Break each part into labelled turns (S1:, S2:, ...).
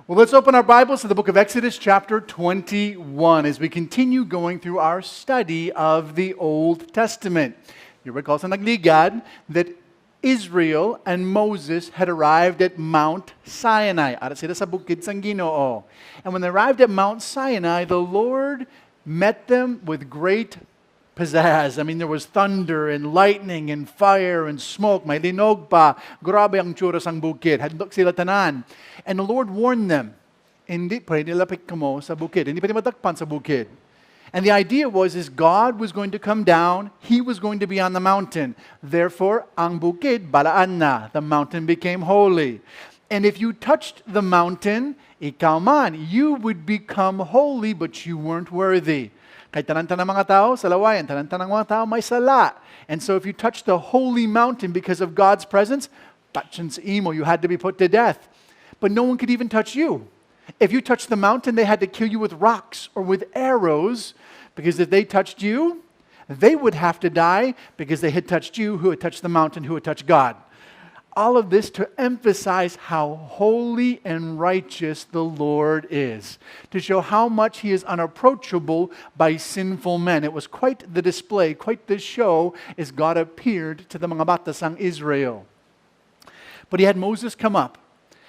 S1: Well, let's open our Bibles to the book of Exodus chapter 21 as we continue going through our study of the Old Testament. You recall sa nagligad that Israel and Moses had arrived at Mount Sinai. Ara sila sa bukid sang Ginoo. And when they arrived at Mount Sinai, the Lord met them with great pizzazz. I mean, there was thunder and lightning and fire and smoke. May linog pa. Grabe ang tsura sang bukid. Hadlok sila tanan. And the Lord warned them, hindi pwede lapit ka mo sa bukid. Hindi pwede matakpan sa bukid. And the idea was God was going to come down. He was going to be on the mountain. Therefore, ang bukid, balaan na. The mountain became holy. And if you touched the mountain, ikaw man, you would become holy, but you weren't worthy. Kahit tanan-tanan mga tao sa lawayan, tanan-tanan mga tao may sala. And so if you touched the holy mountain because of God's presence, touching sa imo, you had to be put to death. But no one could even touch you. If you touched the mountain, they had to kill you with rocks or with arrows, because if they touched you, they would have to die because they had touched you, who had touched the mountain, who had touched God. All of this to emphasize how holy and righteous the Lord is, to show how much He is unapproachable by sinful men. It was quite the display, quite the show, as God appeared to the mga batasang Israel. But He had Moses come up,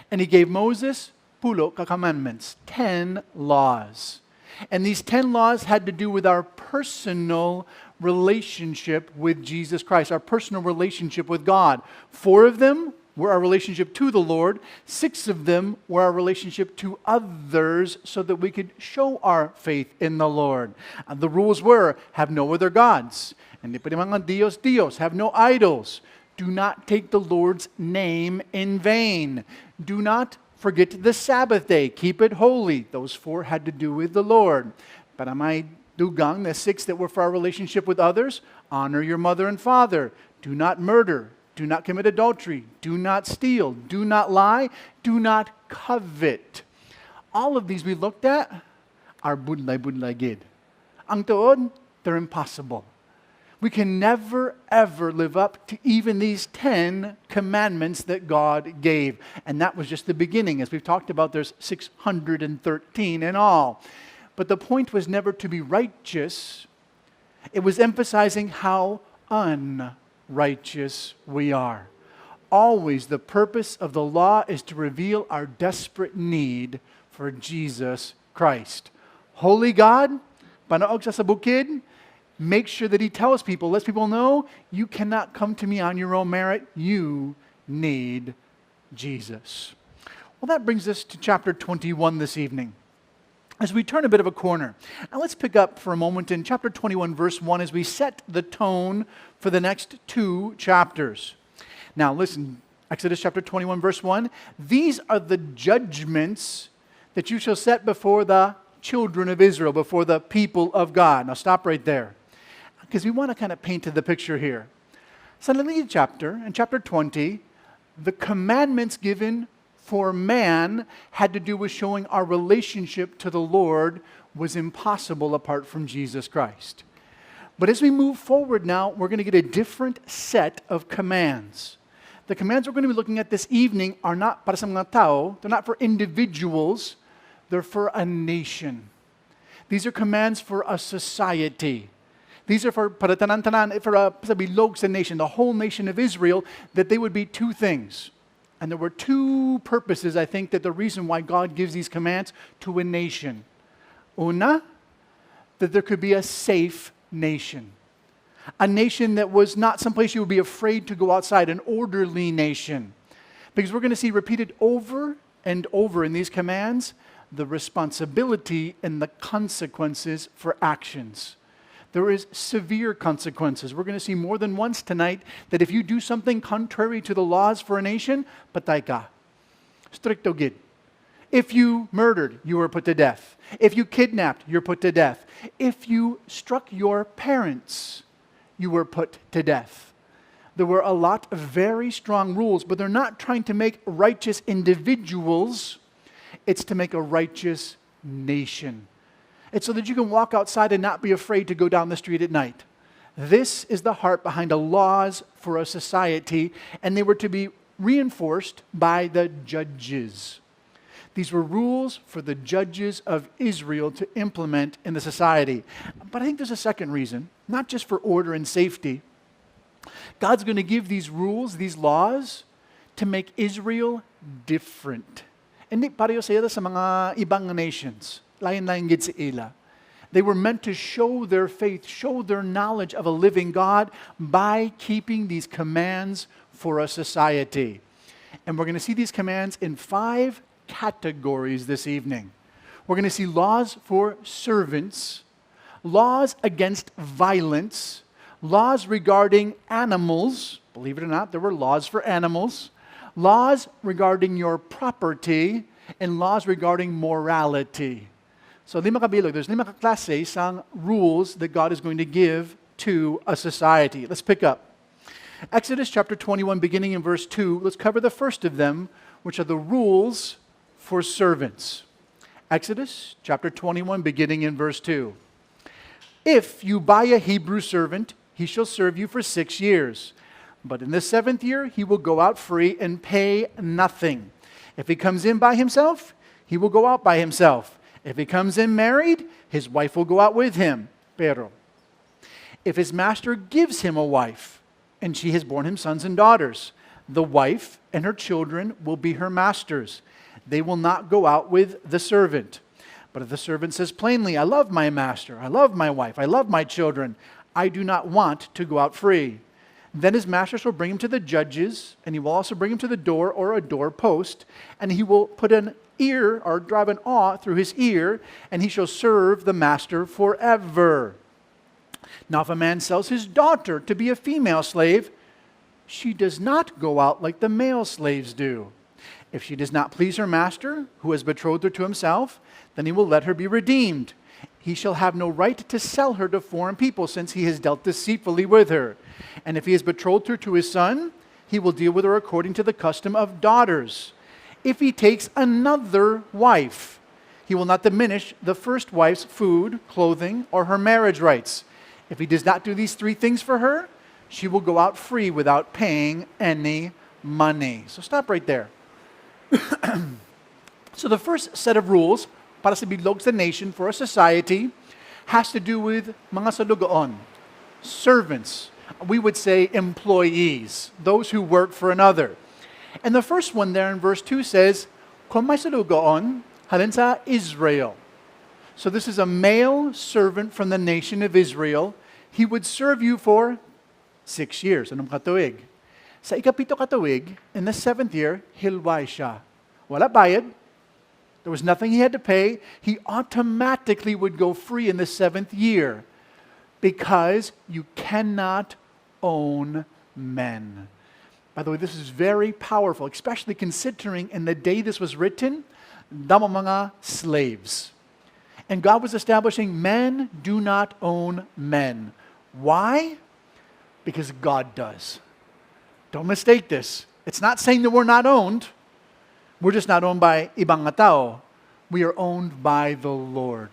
S1: and He gave Moses pulo ka commandments, 10 laws. And these 10 laws had to do with our personal relationship with Jesus Christ, our personal relationship with God. 4 of them were our relationship to the Lord. 6 of them were our relationship to others, so that we could show our faith in the Lord. And the rules were, have no other gods. Hindi pwede mga Diyos. Have no idols. Do not take the Lord's name in vain. Do not forget the Sabbath day. Keep it holy. Those 4 had to do with the Lord. Para may dugang, the 6 that were for our relationship with others, honor your mother and father. Do not murder. Do not commit adultery. Do not steal. Do not lie. Do not covet. All of these we looked at are budlay gid. Ang tuod, they're impossible. We can never, ever live up to even these 10 commandments that God gave. And that was just the beginning. As we've talked about, there's 613 in all. But the point was never to be righteous. It was emphasizing how unrighteous we are. Always the purpose of the law is to reveal our desperate need for Jesus Christ. Holy God, panaog sa bukid, make sure that He tells people, lets people know, you cannot come to me on your own merit. You need Jesus. Well, that brings us to chapter 21 this evening. As we turn a bit of a corner, now let's pick up for a moment in chapter 21, verse 1, as we set the tone for the next 2 chapters. Now listen, Exodus chapter 21, verse 1, these are the judgments that you shall set before the children of Israel, before the people of God. Now stop right there, because we want to kind of paint the picture here. So in the lead chapter, in chapter 20, the commandments given for man had to do with showing our relationship to the Lord was impossible apart from Jesus Christ. But as we move forward now, we're going to get a different set of commands. The commands we're going to be looking at this evening are not para sa mga tao, they're not for individuals, they're for a nation. These are commands for a society. These are for para tanan-tanan, for sa bilog sa nation, the whole nation of Israel, that they would be 2 things. And there were 2 purposes, I think, that the reason why God gives these commands to a nation. Una, that there could be a safe nation. A nation that was not someplace you would be afraid to go outside, an orderly nation. Because we're going to see repeated over and over in these commands the responsibility and the consequences for actions. There is severe consequences. We're going to see more than once tonight that if you do something contrary to the laws for a nation, patay ka. Stricto gid. If you murdered, you were put to death. If you kidnapped, you're put to death. If you struck your parents, you were put to death. There were a lot of very strong rules, but they're not trying to make righteous individuals. It's to make a righteous nation. It's so that you can walk outside and not be afraid to go down the street at night. This is the heart behind the laws for a society, and they were to be reinforced by the judges. These were rules for the judges of Israel to implement in the society. But I think there's a second reason, not just for order and safety. God's going to give these rules, these laws, to make Israel different. Hindi pareho sila sa mga ibang nations. Lain-lain gid sila. They were meant to show their faith, show their knowledge of a living God by keeping these commands for a society. And we're going to see these commands in 5 categories this evening. We're going to see laws for servants, laws against violence, laws regarding animals. Believe it or not, there were laws for animals, laws regarding your property, and laws regarding morality. So lima kabilog, there's lima kaklase sang rules that God is going to give to a society. Let's pick up. Exodus chapter 21, beginning in verse 2. Let's cover the first of them, which are the rules for servants. Exodus chapter 21, beginning in verse 2. If you buy a Hebrew servant, he shall serve you for 6 years. But in the 7th year, he will go out free and pay nothing. If he comes in by himself, he will go out by himself. If he comes in married, his wife will go out with him. Pero, if his master gives him a wife, and she has borne him sons and daughters, the wife and her children will be her master's. They will not go out with the servant. But if the servant says plainly, I love my master, I love my wife, I love my children, I do not want to go out free. Then his master shall bring him to the judges, and he will also bring him to the door or a door post, and he will put an ear or drive an awl through his ear, and he shall serve the master forever. Now if a man sells his daughter to be a female slave, she does not go out like the male slaves do. If she does not please her master, who has betrothed her to himself, then he will let her be redeemed. He shall have no right to sell her to foreign people, since he has dealt deceitfully with her. And if he has betrothed her to his son, he will deal with her according to the custom of daughters. If he takes another wife, he will not diminish the first wife's food, clothing, or her marriage rights. If he does not do these 3 things for her, she will go out free without paying any money. So stop right there. So the first set of rules para sa bilog sa nation for a society has to do with mga salugoon, servants. We would say employees, those who work for another. And the first one there in verse 2 says, kung may salugoon, halin sa Israel. So this is a male servant from the nation of Israel. He would serve you for 6 years. Anong katuig? Sa ikapito katuig, in the 7th year, hilway siya. Wala bayad. There was nothing he had to pay. He automatically would go free in the 7th year because you cannot own men. By the way, this is very powerful, especially considering in the day this was written, damo mga slaves. And God was establishing men do not own men. Why? Because God does. Don't mistake this. It's not saying that we're not owned. We're just not owned by ibang tao. We are owned by the Lord.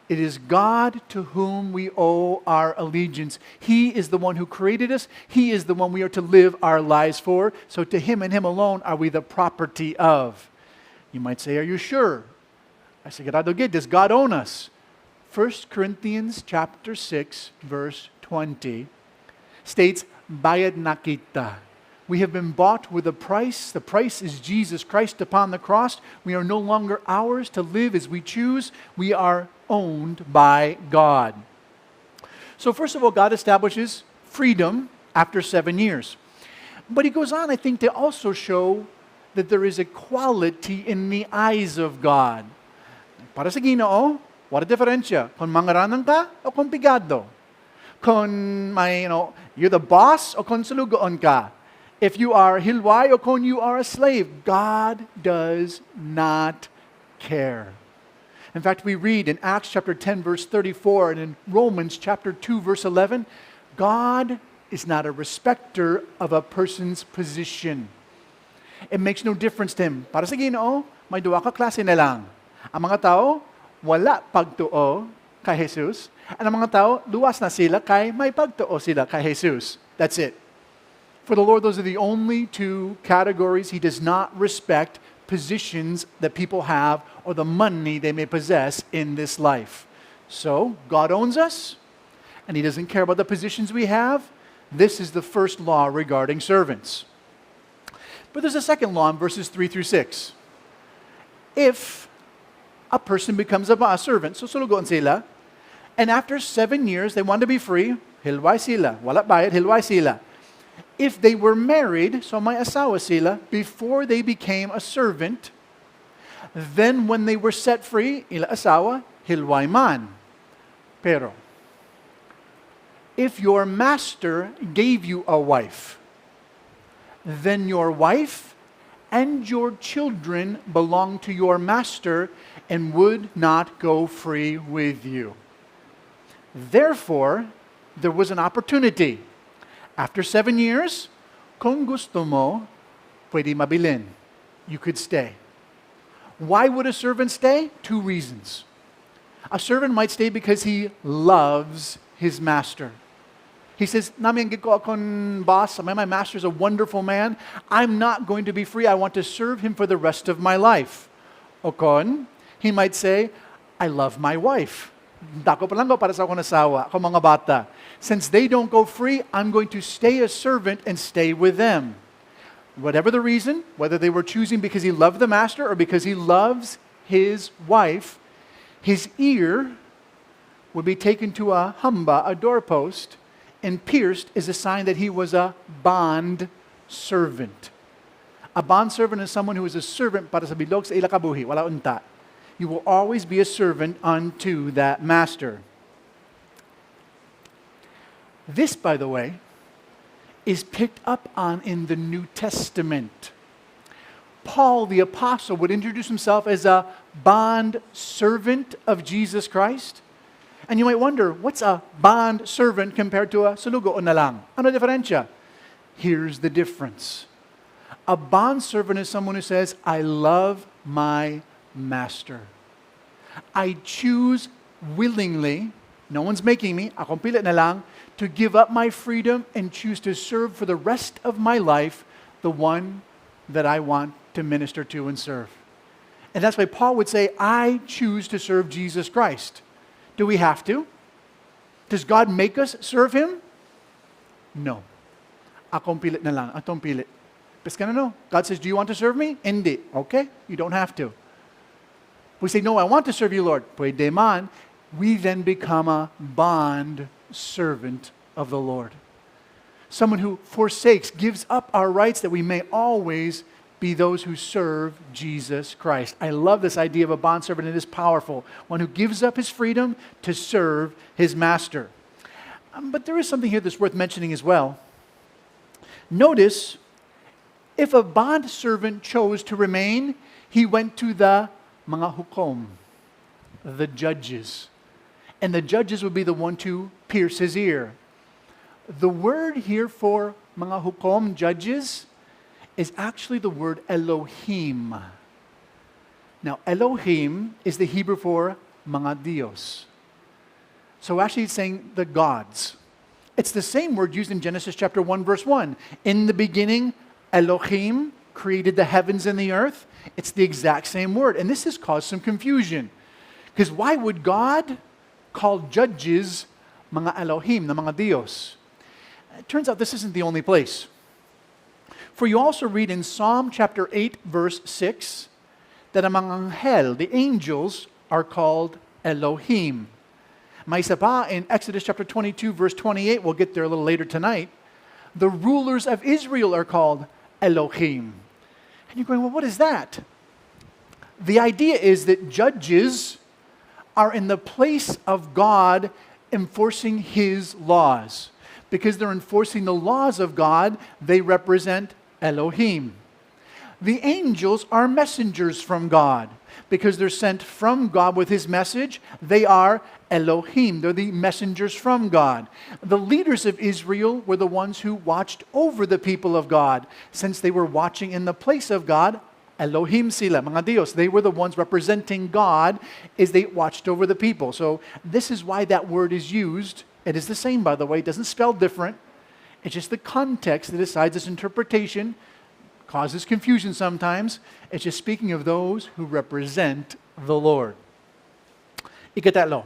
S1: It is God to whom we owe our allegiance. He is the one who created us. He is the one we are to live our lives for. So to Him and Him alone are we the property of. You might say, are you sure? I say, does God own us? 1 Corinthians chapter 6, verse 20 states, bayad na kita. We have been bought with a price. The price is Jesus Christ upon the cross. We are no longer ours to live as we choose. We are owned by God. So first of all, God establishes freedom after 7 years. But He goes on, I think, to also show that there is equality in the eyes of God. Para sa Ginoo, what a diferensya. Kung mangaranang ka o kung pigado. Kung may, you're the boss o kung salugoon ka. If you are hilway o kung you are a slave, God does not care. In fact, we read in Acts chapter 10, verse 34, and in Romans chapter 2, verse 11, God is not a respecter of a person's position. It makes no difference to Him. Para sa Ginoo, may duwa ka klase na lang. Ang mga tao, wala pagtuo kay Jesus. At ang mga tao, luwas na sila kay may pagtuo sila kay Jesus. That's it. For the Lord, those are the only 2 categories He does not respect: positions that people have or the money they may possess in this life. So, God owns us, and He doesn't care about the positions we have. This is the first law regarding servants. But there's a second law in verses 3 through 6. If a person becomes a servant, so sulugoan sila, and after 7 years they want to be free, hilway sila. Wala bayad, hilway sila. If they were married, so may asawa sila, before they became a servant, then when they were set free, ila asawa, hilway man. Pero, if your master gave you a wife, then your wife and your children belong to your master and would not go free with you. Therefore, there was an opportunity. After 7 years, kung gusto mo, pwede mabilin. You could stay. Why would a servant stay? 2 reasons. A servant might stay because he loves his master. He says, namin ko akong boss, my master is a wonderful man. I'm not going to be free. I want to serve him for the rest of my life. O kon, he might say, I love my wife. Dako pa lang ko para sa akong asawa, akong mga bata. Since they don't go free, I'm going to stay a servant and stay with them. Whatever the reason, whether they were choosing because he loved the master or because he loves his wife, his ear would be taken to a hamba, a doorpost, and pierced as a sign that he was a bond servant. A bond servant is someone who is a servant para sa bilog sa ila kabuhi, wala unta. You will always be a servant unto that master. This, by the way, is picked up on in the New Testament. Paul the apostle would introduce himself as a bond servant of Jesus Christ. And you might wonder, what's a bond servant compared to a sulugoon na lang? Ano diferensya? Here's the difference. A bond servant is someone who says, I love my master. I choose willingly, no one's making me, akong pilit na lang, to give up my freedom and choose to serve for the rest of my life the one that I want to minister to and serve. And that's why Paul would say, I choose to serve Jesus Christ. Do we have to? Does God make us serve Him? No. Akong pilit na lang, atong pilit. Pes ka na no. God says, do you want to serve me? Hindi. Okay, you don't have to. We say, no, I want to serve you, Lord. Pwede man. We then become a bond servant of the Lord. Someone who forsakes, gives up our rights that we may always be those who serve Jesus Christ. I love this idea of a bondservant. It is powerful. One who gives up his freedom to serve his master. But there is something here that's worth mentioning as well. Notice, if a bondservant chose to remain, he went to the mga hukom, the judges. And the judges would be the one to pierce his ear. The word here for mga hukom, judges, is actually the word Elohim. Now, Elohim is the Hebrew for mga Dios. So actually it's saying the gods. It's the same word used in Genesis chapter 1, verse 1. In the beginning, Elohim created the heavens and the earth. It's the exact same word. And this has caused some confusion. Because why would God call judges mga Elohim, the mga Dios? It turns out this isn't the only place. For you also read in Psalm chapter 8, verse 6, that among anghel, the angels, are called Elohim. May isa pa in Exodus chapter 22, verse 28, we'll get there a little later tonight, the rulers of Israel are called Elohim. And you're going, well, what is that? The idea is that judges are in the place of God enforcing His laws. Because they're enforcing the laws of God, they represent Elohim. The angels are messengers from God. Because they're sent from God with His message, they are Elohim. They're the messengers from God. The leaders of Israel were the ones who watched over the people of God. Since they were watching in the place of God, Elohim sila, mga Dios. They were the ones representing God as they watched over the people. So this is why that word is used. It is the same, by the way. It doesn't spell different. It's just the context that decides its interpretation. causes confusion sometimes. It's just speaking of those who represent the Lord. Ikatatlo.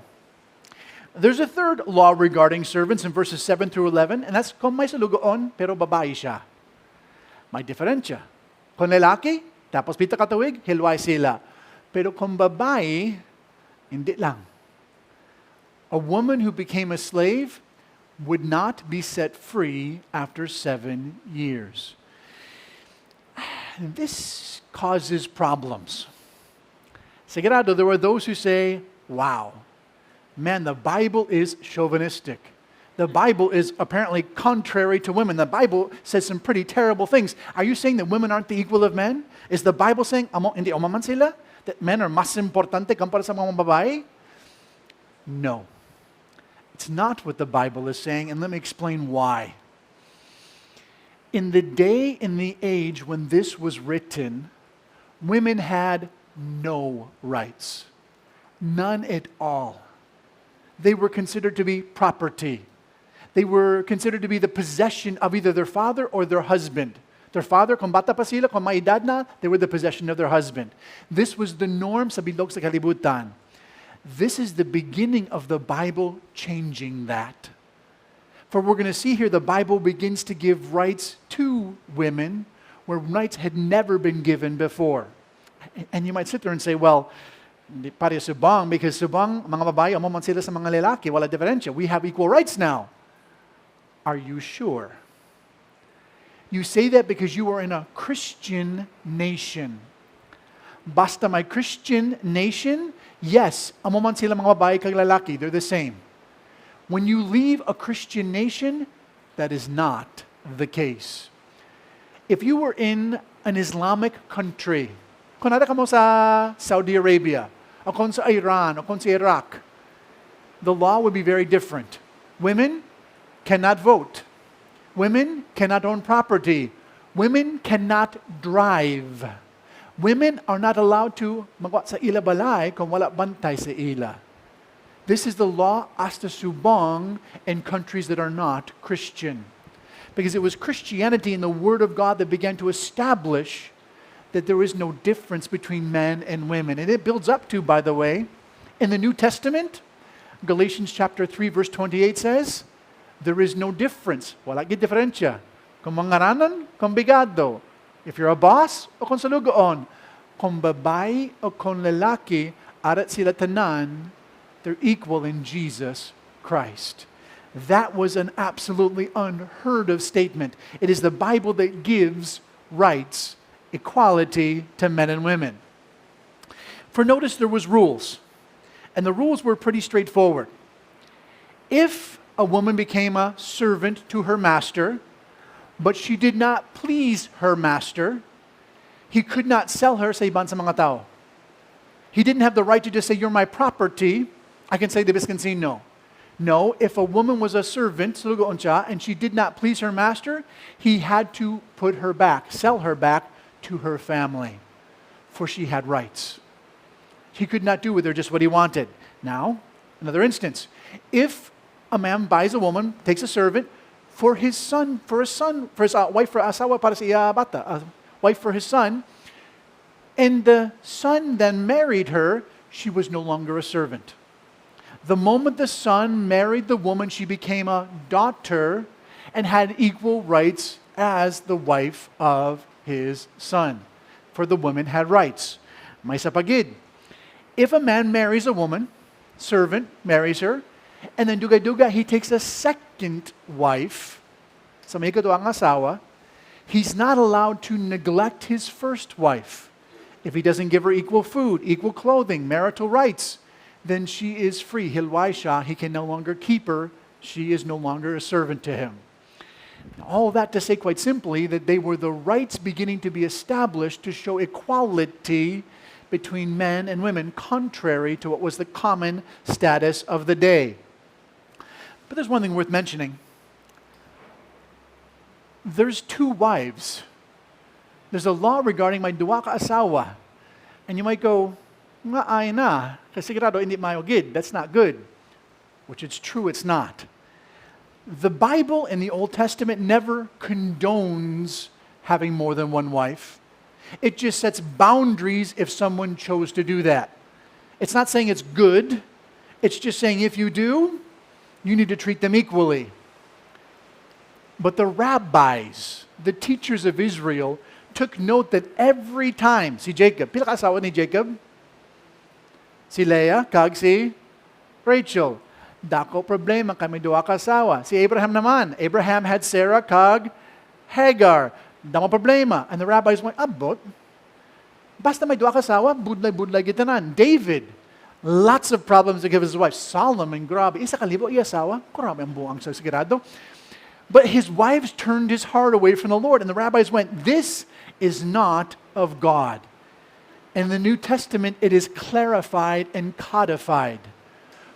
S1: There's a third law regarding servants in verses 7 through 11, and that's kung may salugoon, pero babae siya. May diferensya. Kung lalaki, tapos pita katuwig, hilway sila. Pero kung babae, hindi lang. A woman who became a slave would not be set free after 7 years. And this causes problems. Sigurado, there were those who say, wow, man, the Bible is chauvinistic. The Bible is apparently contrary to women. The Bible says some pretty terrible things. Are you saying that women aren't the equal of men? Is the Bible saying, hindi umaman sila? That men are mas importante kumpara sa mga babae? No. It's not what the Bible is saying, and let me explain why. In the day, in the age when this was written, women had no rights. None at all. They were considered to be property. They were considered to be the possession of either their father or their husband. Their father, kung bata pa sila, kung may edad na, they were the possession of their husband. This was the norm sa bilog sa kalibutan. This is the beginning of the Bible changing that. For we're going to see here the Bible begins to give rights to women where rights had never been given before. And you might sit there and say, well, hindi pare subang, because subang, mga babae, amo man sila sa mga lalaki, wala diferensya. We have equal rights now. Are you sure? You say that because you are in a Christian nation. Basta may Christian nation, yes, amo man sila mga babae kag lalaki, they're the same. When you leave a Christian nation, that is not the case. If you were in an Islamic country, kung nada ka mo sa Saudi Arabia, o kung sa Iran, o kung sa Iraq, the law would be very different. Women cannot vote. Women cannot own property. Women cannot drive. Women are not allowed to magwa sa ila balay kung wala bantay sa ila. This is the law hasta subong in countries that are not Christian. Because it was Christianity and the Word of God that began to establish that there is no difference between men and women. And it builds up to, by the way, in the New Testament, Galatians chapter 3 verse 28 says, there is no difference. Wala gid diferensya. Kung mangaranan, kung bigado. If you're a boss, o kung salugoon. Kung babae o kung lalaki, arat sila tanan, they're equal in Jesus Christ. That was an absolutely unheard of statement. It is the Bible that gives rights, equality to men and women. For notice there was rules. And the rules were pretty straightforward. If a woman became a servant to her master, but she did not please her master, he could not sell her sa iban sa mga tao. He didn't have the right to just say, you're my property. I can say the Biscansino. No, if a woman was a servant, salugoon siya, and she did not please her master, he had to put her back, sell her back to her family, for she had rights. He could not do with her just what he wanted. Now, another instance. If a man buys a woman, takes a servant, for his wife, for asawa para sa iya bata, wife for his son, and the son then married her, she was no longer a servant. The moment the son married the woman, she became a daughter and had equal rights as the wife of his son. For the woman had rights. May sapagid. If a man marries a woman, servant marries her, and then duga-duga, he takes a second wife, sa may katuwang asawa, he's not allowed to neglect his first wife. If he doesn't give her equal food, equal clothing, marital rights, then she is free. Hilway siya, he can no longer keep her. She is no longer a servant to him. All that to say quite simply that they were the rights beginning to be established to show equality between men and women, contrary to what was the common status of the day. But there's one thing worth mentioning. There's two wives. There's a law regarding may duwa ka asawa. And you might go, nga ay na, kasi sigurado hindi mayogid. That's not good. Which it's true, it's not. The Bible in the Old Testament never condones having more than one wife. It just sets boundaries if someone chose to do that. It's not saying it's good. It's just saying if you do, you need to treat them equally. But the rabbis, the teachers of Israel, took note that every time, si Jacob, pila ka asawa ni Jacob? Si Leah, kag si Rachel. Dako problema kami duha ka asawa. Si Abraham naman. Abraham had Sarah, kag Hagar. Damo problema. And the rabbis went, abot. Basta may duha ka asawa, budlay gitanan. David, lots of problems to give his wife. Solomon, grabe. Isa kalibo iya asawa. Grabe ang buang sa sigurado. But his wives turned his heart away from the Lord. And the rabbis went, this is not of God. In the New Testament, it is clarified and codified.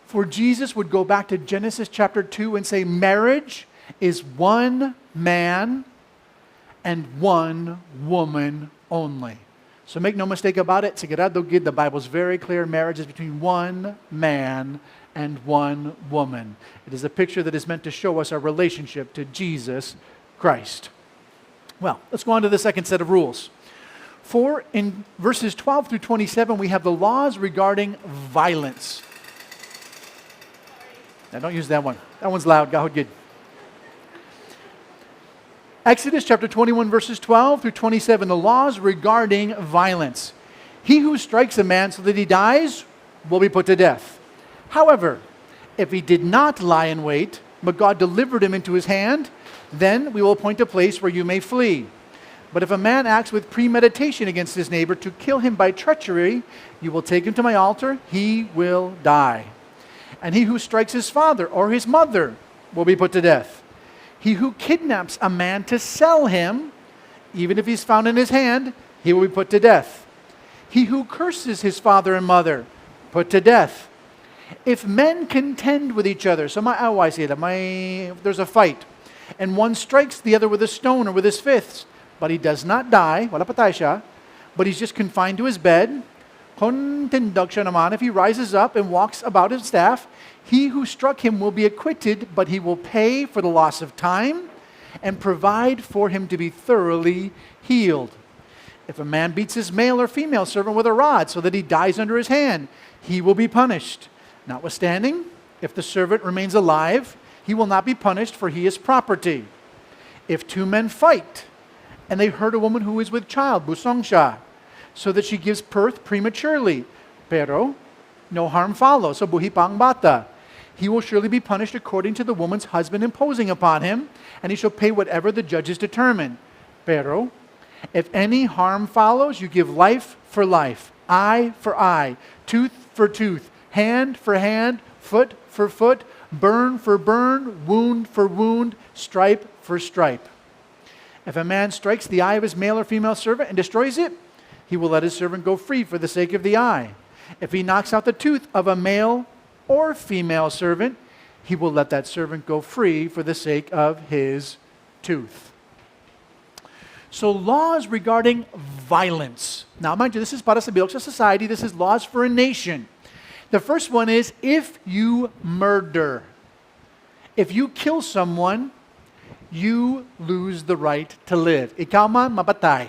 S1: For Jesus would go back to Genesis chapter 2 and say, marriage is one man and one woman only. So make no mistake about it. Sigurado gid, the Bible's very clear. Marriage is between one man and one woman. It is a picture that is meant to show us our relationship to Jesus Christ. Well, let's go on to the second set of rules. For in verses 12 through 27, we have the laws regarding violence. Now, don't use that one. That one's loud. Gahod gid. Exodus chapter 21, verses 12 through 27, the laws regarding violence. He who strikes a man so that he dies will be put to death. However, if he did not lie in wait, but God delivered him into his hand, then we will appoint a place where you may flee. But if a man acts with premeditation against his neighbor to kill him by treachery, you will take him to my altar, he will die. And he who strikes his father or his mother will be put to death. He who kidnaps a man to sell him, even if he's found in his hand, he will be put to death. He who curses his father and mother, put to death. If men contend with each other, so maaway sila, there's a fight, and one strikes the other with a stone or with his fists, but he does not die, wala patay siya, but he's just confined to his bed, kontindag siya naman, if he rises up and walks about his staff, he who struck him will be acquitted, but he will pay for the loss of time and provide for him to be thoroughly healed. If a man beats his male or female servant with a rod so that he dies under his hand, he will be punished. Notwithstanding, if the servant remains alive, he will not be punished, for he is property. If two men fight, and they hurt a woman who is with child, busong siya, so that she gives birth prematurely, pero no harm follows, so buhi pa ang bata, he will surely be punished according to the woman's husband imposing upon him, and he shall pay whatever the judges determine. Pero if any harm follows, you give life for life, eye for eye, tooth for tooth, hand for hand, foot for foot, burn for burn, wound for wound, stripe for stripe. If a man strikes the eye of his male or female servant and destroys it, he will let his servant go free for the sake of the eye. If he knocks out the tooth of a male or female servant, he will let that servant go free for the sake of his tooth. So laws regarding violence. Now, mind you, this is para sa bilog sa society. This is laws for a nation. The first one is if you murder. If you kill someone, you lose the right to live. Ikaw man, mapatay.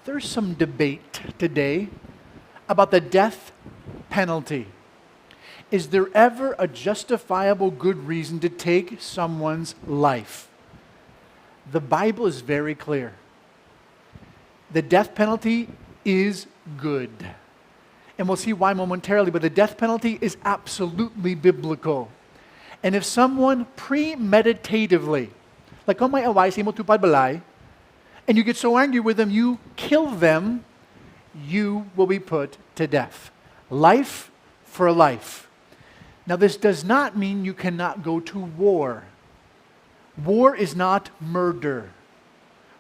S1: There's some debate today about the death penalty. Is there ever a justifiable good reason to take someone's life? The Bible is very clear. The death penalty is good. And we'll see why momentarily, but the death penalty is absolutely biblical. And if someone premeditatively, like kung may away sa imo tupad balay, and you get so angry with them, you kill them, you will be put to death. Life for life. Now, this does not mean you cannot go to war. War is not murder.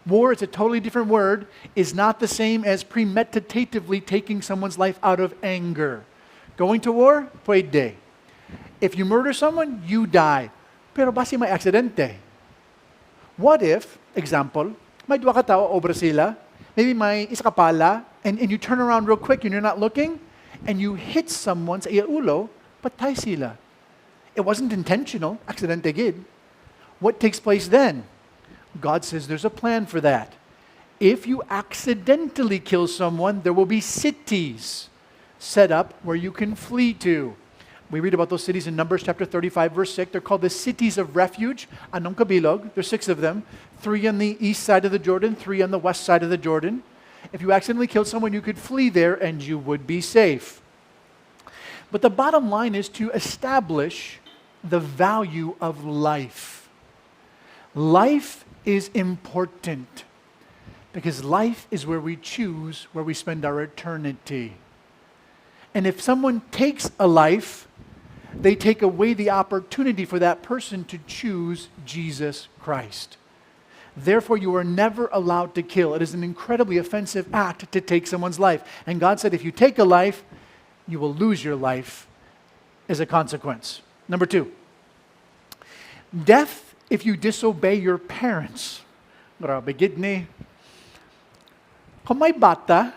S1: War is a totally different word, is not the same as premeditatively taking someone's life out of anger. Going to war, pwede. If you murder someone, you die. Pero basi may aksidente. What if, example, may dua ka tao, obra sila, maybe may isa ka pala, and you turn around real quick and you're not looking, and you hit someone sa iya ulo, patay sila. It wasn't intentional, aksidente gid. What takes place then? God says there's a plan for that. If you accidentally kill someone, there will be cities set up where you can flee to. We read about those cities in Numbers chapter 35, verse 6. They're called the cities of refuge. Anong kabilog? There's 6 of them. 3 on the east side of the Jordan, 3 on the west side of the Jordan. If you accidentally killed someone, you could flee there and you would be safe. But the bottom line is to establish the value of life. Life is important because life is where we choose where we spend our eternity. And if someone takes a life, they take away the opportunity for that person to choose Jesus Christ. Therefore, you are never allowed to kill. It is an incredibly offensive act to take someone's life. And God said, if you take a life, you will lose your life as a consequence. Number 2, death if you disobey your parents. Grabe, gidni. Kung may bata,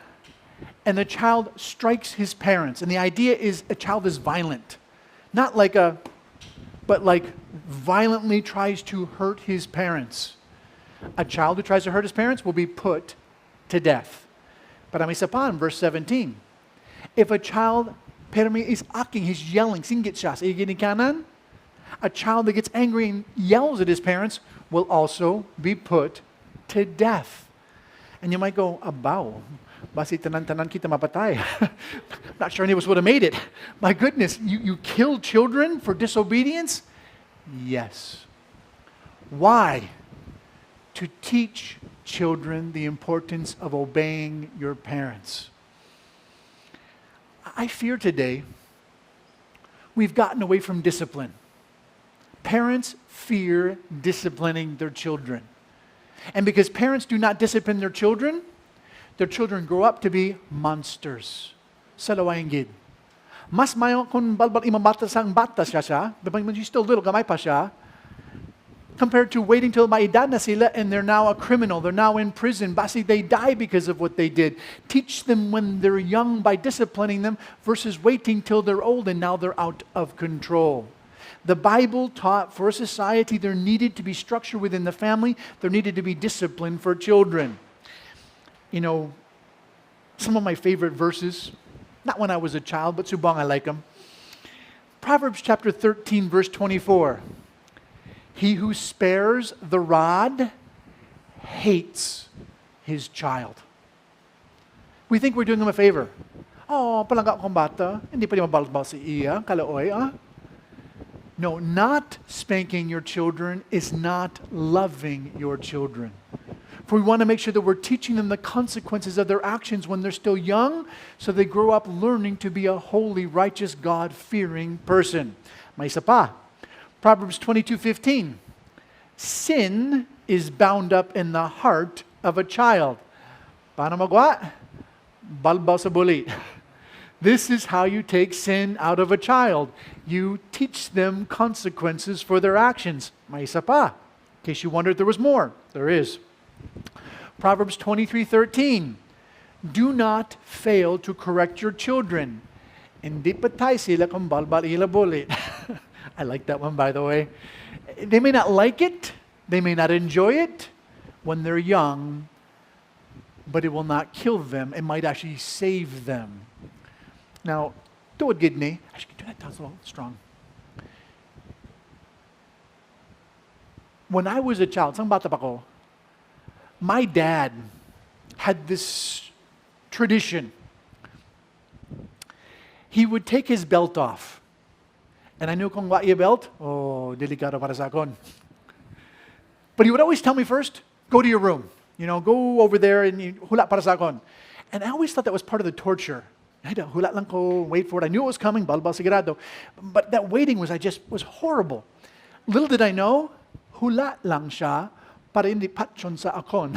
S1: and the child strikes his parents. And the idea is a child is violent. Not like but like violently tries to hurt his parents. A child who tries to hurt his parents will be put to death. But ang isa pa, verse 17. If a child, is acting, he's yelling, singgit siya sa ginikanan, a child that gets angry and yells at his parents will also be put to death. And you might go, abaw, basi tanan-tanan kita mapatay. Not sure any of us would have made it. My goodness, you kill children for disobedience? Yes. Why? To teach children the importance of obeying your parents. I fear today we've gotten away from discipline. Parents fear disciplining their children. And because parents do not discipline their children grow up to be monsters. Sa lawaing gid. Mas mayo kung balbal imamata sang bata siya, when she's still little, gamay pa siya, compared to waiting till maedad na sila and they're now a criminal, they're now in prison. Basi they die because of what they did. Teach them when they're young by disciplining them versus waiting till they're old and now they're out of control. The Bible taught for a society there needed to be structure within the family. There needed to be discipline for children. You know, some of my favorite verses, not when I was a child, but subang I like them. Proverbs chapter 13, verse 24. He who spares the rod hates his child. We think we're doing him a favor. Oh, palangga akong bata, hindi pa niya mabalbal si iya, kalaoy, ah? No, not spanking your children is not loving your children. For we want to make sure that we're teaching them the consequences of their actions when they're still young, so they grow up learning to be a holy, righteous, God-fearing person. May isa pa. Proverbs 22:15. Sin is bound up in the heart of a child. Paano magawa? Balbal sa bulit. This is how you take sin out of a child. You teach them consequences for their actions. May isa pa. In case you wondered there was more, there is. Proverbs 23:13. Do not fail to correct your children. Hindi patay sila kung balbal ila bulit. I like that one, by the way. They may not like it. They may not enjoy it when they're young, but it will not kill them. It might actually save them. Now, tuwad gid ni. I should do that so strong. When I was a child, sang bata pa ko, my dad had this tradition. He would take his belt off. And I knew kung wa iya belt, oh, delikado para sa akon. But he would always tell me first, go to your room. You know, go over there and hula para sa akon. And I always thought that was part of the torture. Hula lang ko, wait for it. I knew it was coming, balbal sigurado. But that waiting was horrible. Little did I know, hula lang siya para hindi patson sa akon.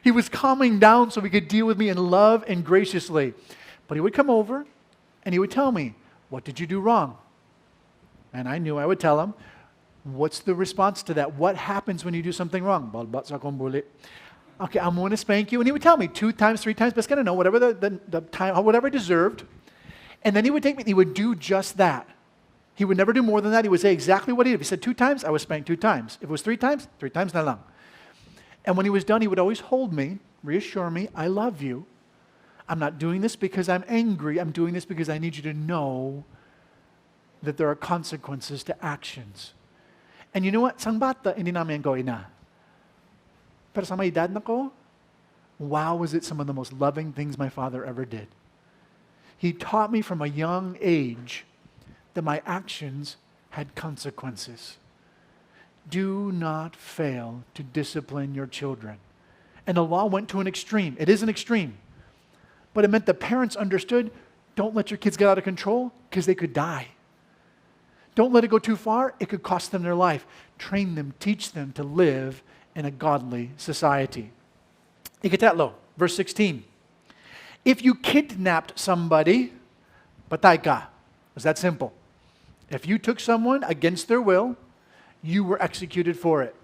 S1: He was calming down so he could deal with me in love and graciously. But he would come over and he would tell me, what did you do wrong? And I knew I would tell him, what's the response to that? What happens when you do something wrong? Balbat sa akong bulit. Okay, I'm going to spank you. And he would tell me 2 times, 3 times, but I don't know, whatever the time, whatever I deserved. And then he would take me, and he would do just that. He would never do more than that. He would say exactly what he did. If he said 2 times, I was spanked 2 times. If it was 3 times, 3 times na lang. And when he was done, he would always hold me, reassure me, I love you. I'm not doing this because I'm angry. I'm doing this because I need you to know that there are consequences to actions. And you know what? Sang bata, hindi namin gawin na. Pero sa may edad na ko, wow, was it some of the most loving things my father ever did. He taught me from a young age that my actions had consequences. Do not fail to discipline your children. And the law went to an extreme. It is an extreme. But it meant the parents understood, don't let your kids get out of control because they could die. Don't let it go too far. It could cost them their life. Train them, teach them to live in a godly society. Ikatatlo, verse 16. If you kidnapped somebody, patay ka. It's that simple. If you took someone against their will, you were executed for it.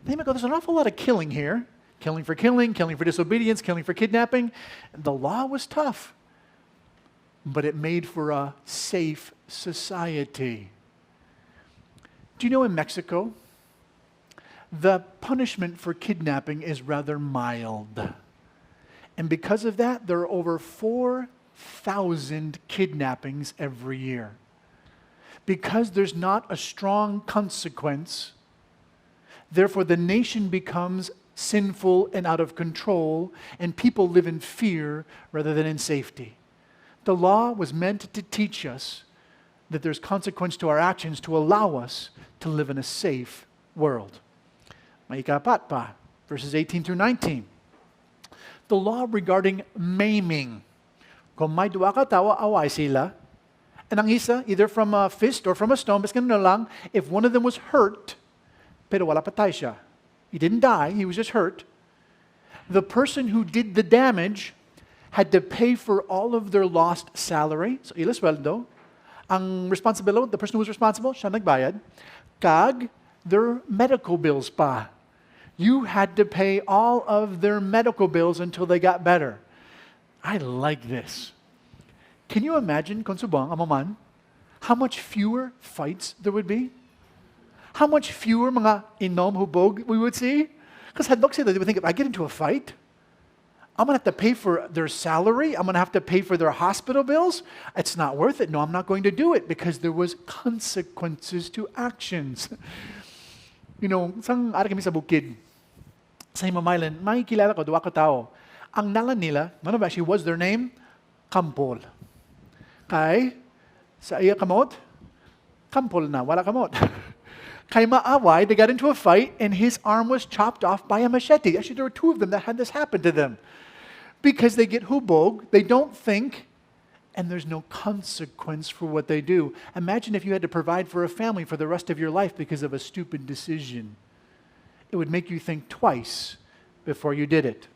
S1: Then you go, there's an awful lot of killing here. Killing for disobedience, killing for kidnapping. The law was tough, but it made for a safe society. Do you know in Mexico, the punishment for kidnapping is rather mild. And because of that, there are over 4,000 kidnappings every year. Because there's not a strong consequence, therefore the nation becomes sinful and out of control, and people live in fear rather than in safety. The law was meant to teach us that there's consequence to our actions to allow us to live in a safe world. May ikapat pa, verses 18 through 19. The law regarding maiming. Kung may duwa ka tao, away sila. And ang isa, either from a fist or from a stone, baskan na lang, if one of them was hurt, pero wala patay siya. He didn't die, he was just hurt. The person who did the damage had to pay for all of their lost salary. So, ila sweldo. Ang responsibility, the person who was responsible, siya nagbayad. Kag, their medical bills pa. You had to pay all of their medical bills until they got better. I like this. Can you imagine, konsubang, amaman, how much fewer fights there would be? How much fewer mga inom hubog we would see? Because hadlok sila, they would think, if I get into a fight, I'm going to have to pay for their salary. I'm going to have to pay for their hospital bills. It's not worth it. No, I'm not going to do it because there was consequences to actions. You know, sang ara kami sa bukid, sa Himamaylan, may kilala ko, duwa ka tao. Ang nalan nila, ano ba actually was their name? Kampol. Kay, sa iya kamot, kampol na, wala kamot. Kay maaway, they got into a fight and his arm was chopped off by a machete. Actually, there were 2 of them that had this happen to them. Because they get hubog, they don't think, and there's no consequence for what they do. Imagine if you had to provide for a family for the rest of your life because of a stupid decision. It would make you think twice before you did it.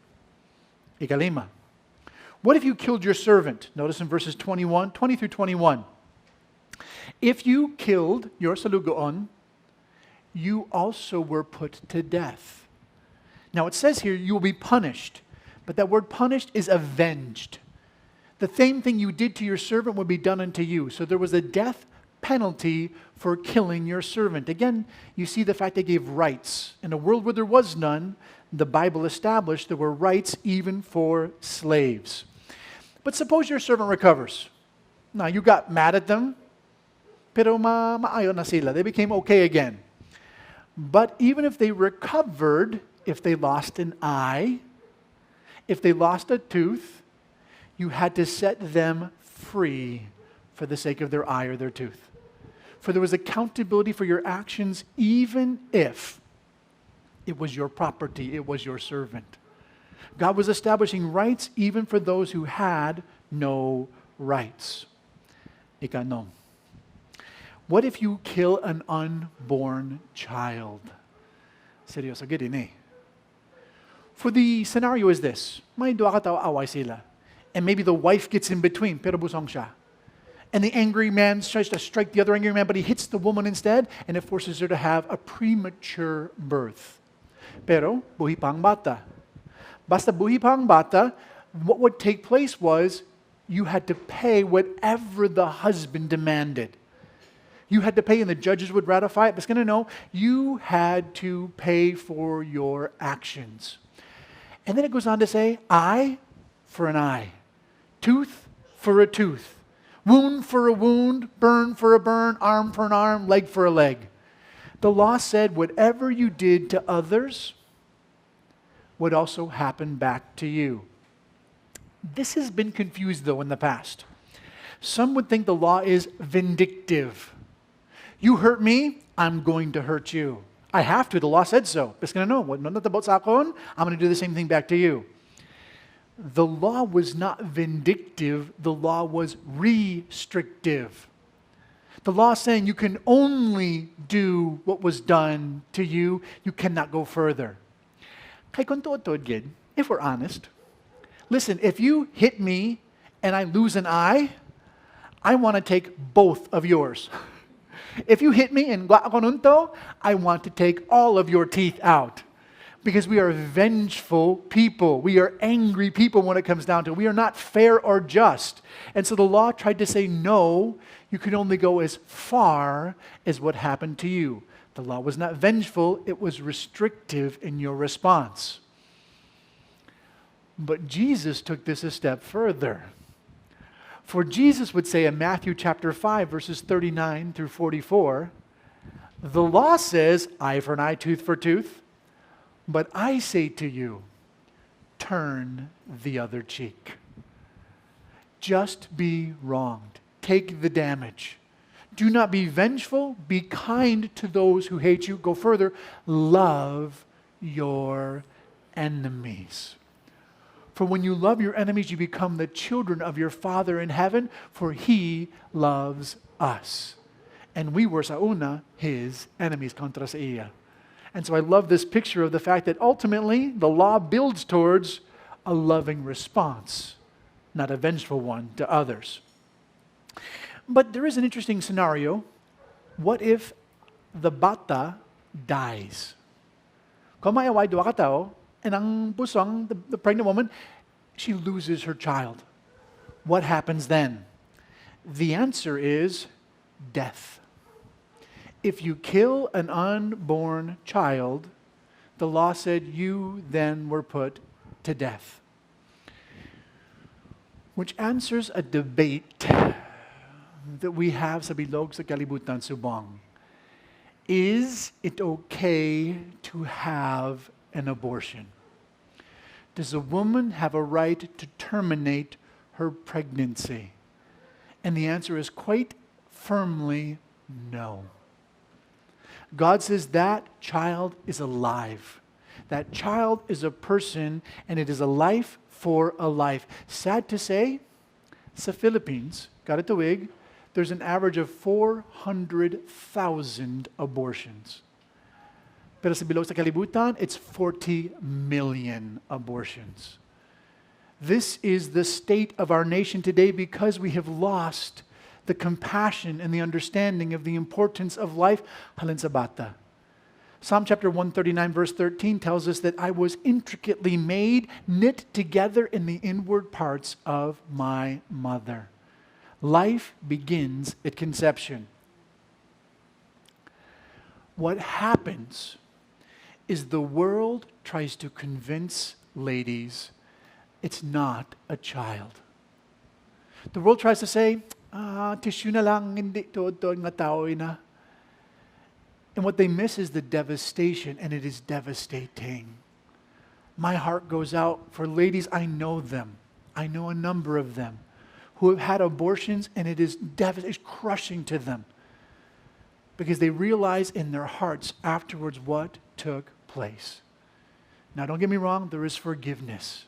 S1: Ikalima. What if you killed your servant? Notice in verses 20 through 21. If you killed your salugoon, you also were put to death. Now it says here, you will be punished. But that word punished is avenged. The same thing you did to your servant would be done unto you. So there was a death penalty for killing your servant. Again, you see the fact they gave rights. In a world where there was none, the Bible established there were rights even for slaves. But suppose your servant recovers. Now, you got mad at them, pero maayo na sila. They became okay again. But even if they recovered, if they lost an eye, if they lost a tooth, you had to set them free for the sake of their eye or their tooth. For there was accountability for your actions even if it was your property, it was your servant. God was establishing rights even for those who had no rights. Ikanom. What if you kill an unborn child? Seryoso, gid ini. For the scenario is this. May duwa ka tao away sila. And maybe the wife gets in between, pero busong siya. And the angry man tries to strike the other angry man, but he hits the woman instead, and it forces her to have a premature birth. Pero, buhi pa ang bata. Basta buhi pa ang bata, what would take place was you had to pay whatever the husband demanded. You had to pay and the judges would ratify it. But it's going to know you had to pay for your actions. And then it goes on to say, eye for an eye, tooth for a tooth, wound for a wound, burn for a burn, arm for an arm, leg for a leg. The law said whatever you did to others would also happen back to you. This has been confused, though, in the past. Some would think the law is vindictive. You hurt me, I'm going to hurt you. I have to, the law said so. It's going to know, what about sa akon? I'm going to do the same thing back to you. The law was not vindictive, the law was restrictive. The law is saying you can only do what was done to you, you cannot go further. Kay kung tuod gid, if we're honest, listen, if you hit me and I lose an eye, I want to take both of yours. If you hit me and gwa ako nunto, I want to take all of your teeth out. Because we are vengeful people. We are angry people when it comes down to it. We are not fair or just. And so the law tried to say, no, you can only go as far as what happened to you. The law was not vengeful, it was restrictive in your response. But Jesus took this a step further. For Jesus would say in Matthew chapter 5, verses 39 through 44, the law says, eye for an eye, tooth for tooth. But I say to you, turn the other cheek. Just be wronged. Take the damage. Do not be vengeful. Be kind to those who hate you. Go further. Love your enemies. For when you love your enemies, you become the children of your Father in heaven, for He loves us. And we were sa una, His enemies contra sa iya. And so I love this picture of the fact that ultimately the law builds towards a loving response, not a vengeful one to others. But there is an interesting scenario. What if the bata dies? Kung may away dua ka tao, and ang pusong, the pregnant woman, she loses her child. What happens then? The answer is death. If you kill an unborn child, the law said you then were put to death. Which answers a debate that we have sa bilog sa kalibutan subong. Is it okay to have an abortion? Does a woman have a right to terminate her pregnancy? And the answer is quite firmly no. God says that child is alive. That child is a person, and it is a life for a life. Sad to say, sa Philippines, kada tuig, there's an average of 400,000 abortions. Pero sa bilog sa kalibutan, it's 40 million abortions. This is the state of our nation today because we have lost the compassion and the understanding of the importance of life. Halin sa bata. Psalm chapter 139 verse 13 tells us that I was intricately made, knit together in the inward parts of my mother. Life begins at conception. What happens is the world tries to convince ladies it's not a child. The world tries to say, tissue na lang, hindi tuod-tuod nga tao na. And what they miss is the devastation, and it is devastating. My heart goes out for ladies, I know them. I know a number of them who have had abortions, and it is devastating, it's crushing to them. Because they realize in their hearts afterwards what took place. Now, don't get me wrong, there is forgiveness.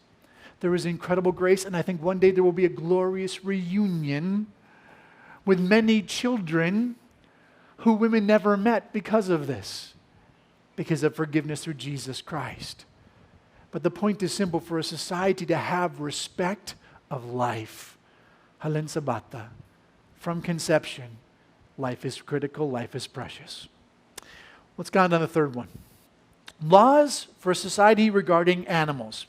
S1: There is incredible grace, and I think one day there will be a glorious reunion with many children who women never met because of this, because of forgiveness through Jesus Christ. But the point is simple: for a society to have respect of life, halin sa bata, from conception, life is critical, life is precious. Let's go on to the third one. Laws for a society regarding animals.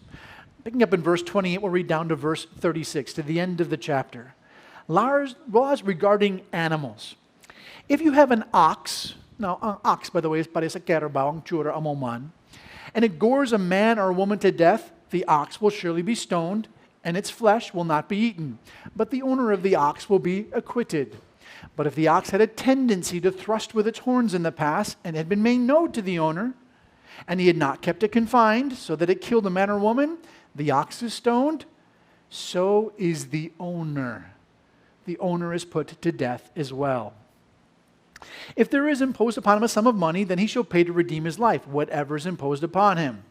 S1: Picking up in verse 28, we'll read down to verse 36, to the end of the chapter. Laws regarding animals. If you have an ox, now an ox, by the way, is pare sa kerabaw, ang tsura amoman, and it gores a man or a woman to death, the ox will surely be stoned, and its flesh will not be eaten. But the owner of the ox will be acquitted. But if the ox had a tendency to thrust with its horns in the past, and had been made known to the owner, and he had not kept it confined, so that it killed a man or woman, the ox is stoned, so is the owner. The owner is put to death as well. If there is imposed upon him a sum of money, then he shall pay to redeem his life, whatever is imposed upon him.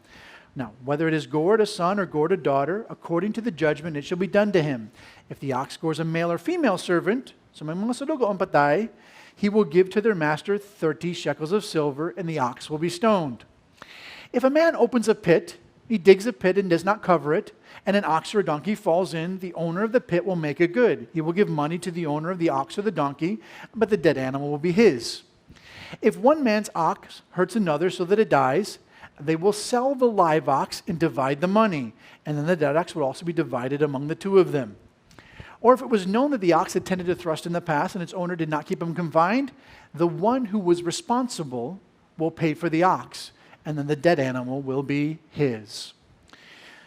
S1: Now, whether it is gored a son or gored a daughter, according to the judgment, it shall be done to him. If the ox gores a male or female servant, so may mga sadugo ang patay, he will give to their master 30 shekels of silver, and the ox will be stoned. If a man opens a pit, he digs a pit and does not cover it, and an ox or a donkey falls in, the owner of the pit will make it good. He will give money to the owner of the ox or the donkey, but the dead animal will be his. If one man's ox hurts another so that it dies, they will sell the live ox and divide the money, and then the dead ox will also be divided among the two of them. Or if it was known that the ox had tended to thrust in the past and its owner did not keep him confined, the one who was responsible will pay for the ox, and then the dead animal will be his.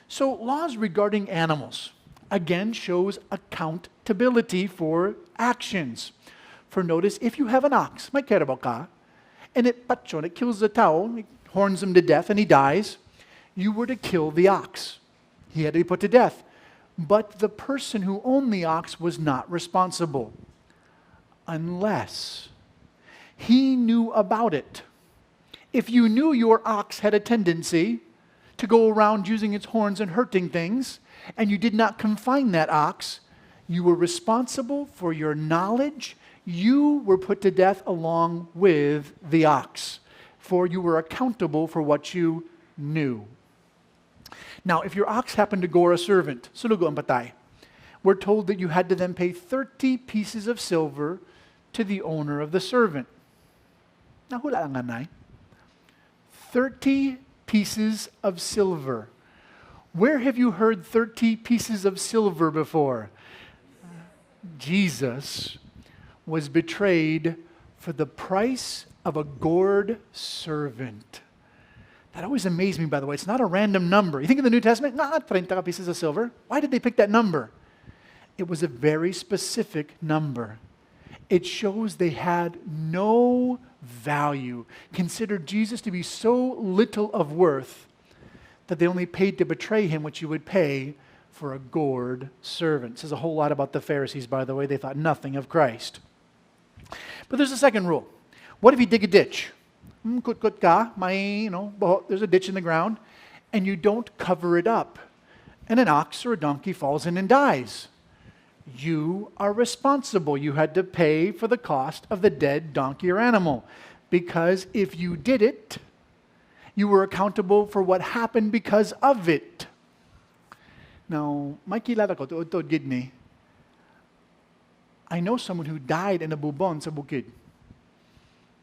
S1: So laws regarding animals, again, shows accountability for actions. For notice, if you have an ox, may kerabaw ka, and it kills the tao, it horns him to death, and he dies, you were to kill the ox. He had to be put to death. But the person who owned the ox was not responsible, unless he knew about it. If you knew your ox had a tendency to go around using its horns and hurting things, and you did not confine that ox, you were responsible for your knowledge. You were put to death along with the ox, for you were accountable for what you knew. Now, if your ox happened to gore a servant, sulugo ang patay, we're told that you had to then pay 30 pieces of silver to the owner of the servant. Nahula ang anay. 30 pieces of silver. Where have you heard 30 pieces of silver before? Jesus was betrayed for the price of a gored servant. That always amazed me, by the way. It's not a random number. You think in the New Testament, not 30 pieces of silver. Why did they pick that number? It was a very specific number. It shows they had no value, considered Jesus to be so little of worth that they only paid to betray him what you would pay for a gored servant. It says a whole lot about the Pharisees, by the way. They thought nothing of Christ. But there's a second rule. What if you dig a ditch? Kut ka, there's a ditch in the ground, and you don't cover it up, and an ox or a donkey falls in and dies. You are responsible. You had to pay for the cost of the dead donkey or animal, because if you did it, you were accountable for what happened because of it. Now, may kilala ko, tuod gid ni. I know someone who died in a bubon sa bukid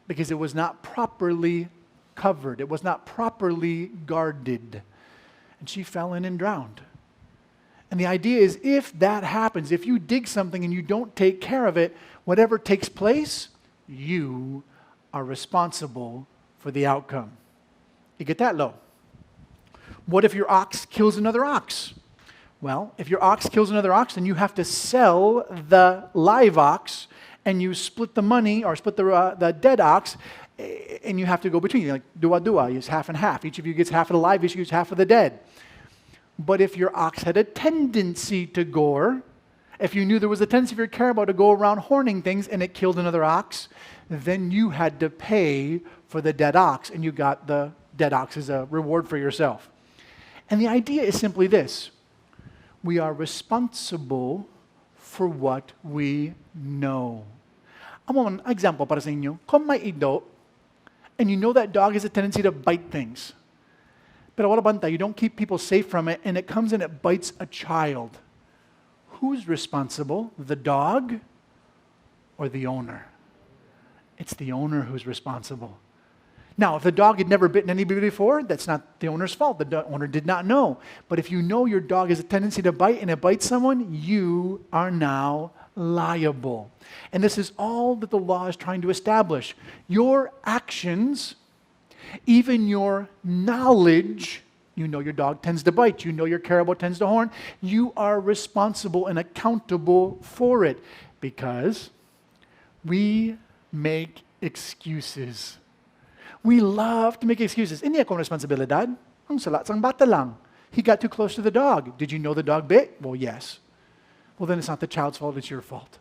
S1: because it was not properly covered. It was not properly guarded. And she fell in and drowned. And the idea is, if that happens, if you dig something and you don't take care of it, whatever takes place, you are responsible for the outcome. You get that, Lo? What if your ox kills another ox? Well, if your ox kills another ox, then you have to sell the live ox, and you split the money, or split the dead ox, and you have to go between. Like, dua, use half and half. Each of you gets half of the live, each use half of the dead. But if your ox had a tendency to gore, if you knew there was a tendency for your carabao to go around horning things and it killed another ox, then you had to pay for the dead ox, and you got the dead ox as a reward for yourself. And the idea is simply this. We are responsible for what we know. An example para sa inyo. Kung may ido, and you know that dog has a tendency to bite things. Pero wala banta, you don't keep people safe from it, and it comes and it bites a child. Who's responsible? The dog or the owner? It's the owner who's responsible. Now, if the dog had never bitten anybody before, that's not the owner's fault. The owner did not know. But if you know your dog has a tendency to bite and it bites someone, you are now liable. And this is all that the law is trying to establish. Your actions, even your knowledge, you know your dog tends to bite, you know your caribou tends to horn, you are responsible and accountable for it because we make excuses. We love to make excuses. Hindi akong responsibilidad. Ang salat sang bata lang. He got too close to the dog. Did you know the dog bit? Well, yes. Well, then it's not the child's fault, it's your fault.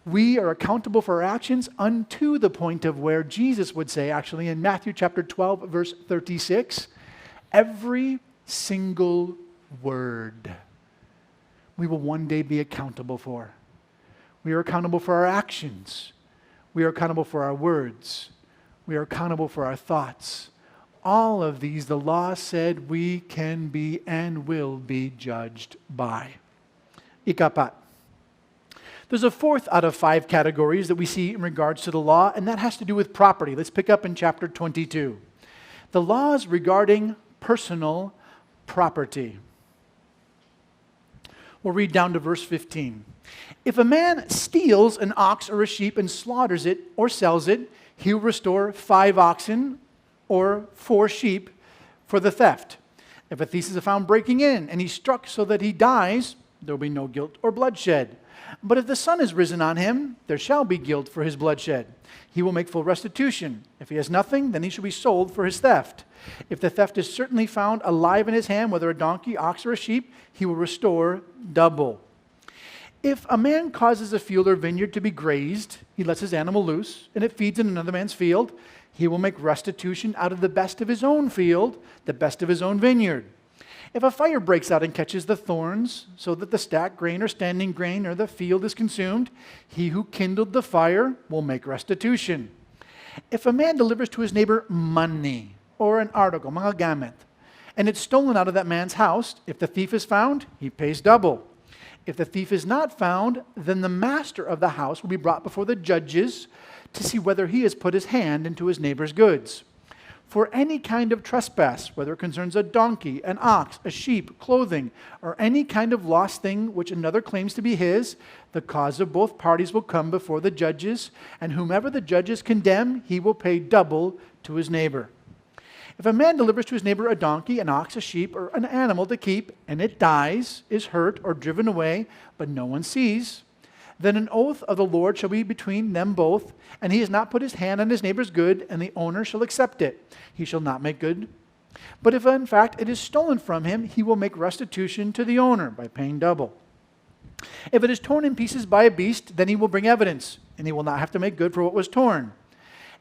S1: We are accountable for our actions unto the point of where Jesus would say, actually in Matthew chapter 12, verse 36, every single word we will one day be accountable for. We are accountable for our actions. We are accountable for our words. We are accountable for our thoughts. All of these, the law said we can be and will be judged by. Ikapat. There's a fourth out of 5 categories that we see in regards to the law, and that has to do with property. Let's pick up in chapter 22. The laws regarding personal property. We'll read down to verse 15. If a man steals an ox or a sheep and slaughters it or sells it, he will restore 5 oxen or 4 sheep for the theft. If a thief is found breaking in and he's struck so that he dies, there will be no guilt or bloodshed. But if the sun is risen on him, there shall be guilt for his bloodshed. He will make full restitution. If he has nothing, then he shall be sold for his theft. If the theft is certainly found alive in his hand, whether a donkey, ox, or a sheep, he will restore double. If a man causes a field or vineyard to be grazed, he lets his animal loose, and it feeds in another man's field, he will make restitution out of the best of his own field, the best of his own vineyard. If a fire breaks out and catches the thorns, so that the stacked grain or standing grain or the field is consumed, he who kindled the fire will make restitution. If a man delivers to his neighbor money or an article, mga gamit, and it's stolen out of that man's house, if the thief is found, he pays double. If the thief is not found, then the master of the house will be brought before the judges to see whether he has put his hand into his neighbor's goods. For any kind of trespass, whether it concerns a donkey, an ox, a sheep, clothing, or any kind of lost thing which another claims to be his, the cause of both parties will come before the judges, and whomever the judges condemn, he will pay double to his neighbor. If a man delivers to his neighbor a donkey, an ox, a sheep, or an animal to keep, and it dies, is hurt, or driven away, but no one sees, then an oath of the Lord shall be between them both, and he has not put his hand on his neighbor's good, and the owner shall accept it. He shall not make good. But if in fact it is stolen from him, he will make restitution to the owner by paying double. If it is torn in pieces by a beast, then he will bring evidence, and he will not have to make good for what was torn.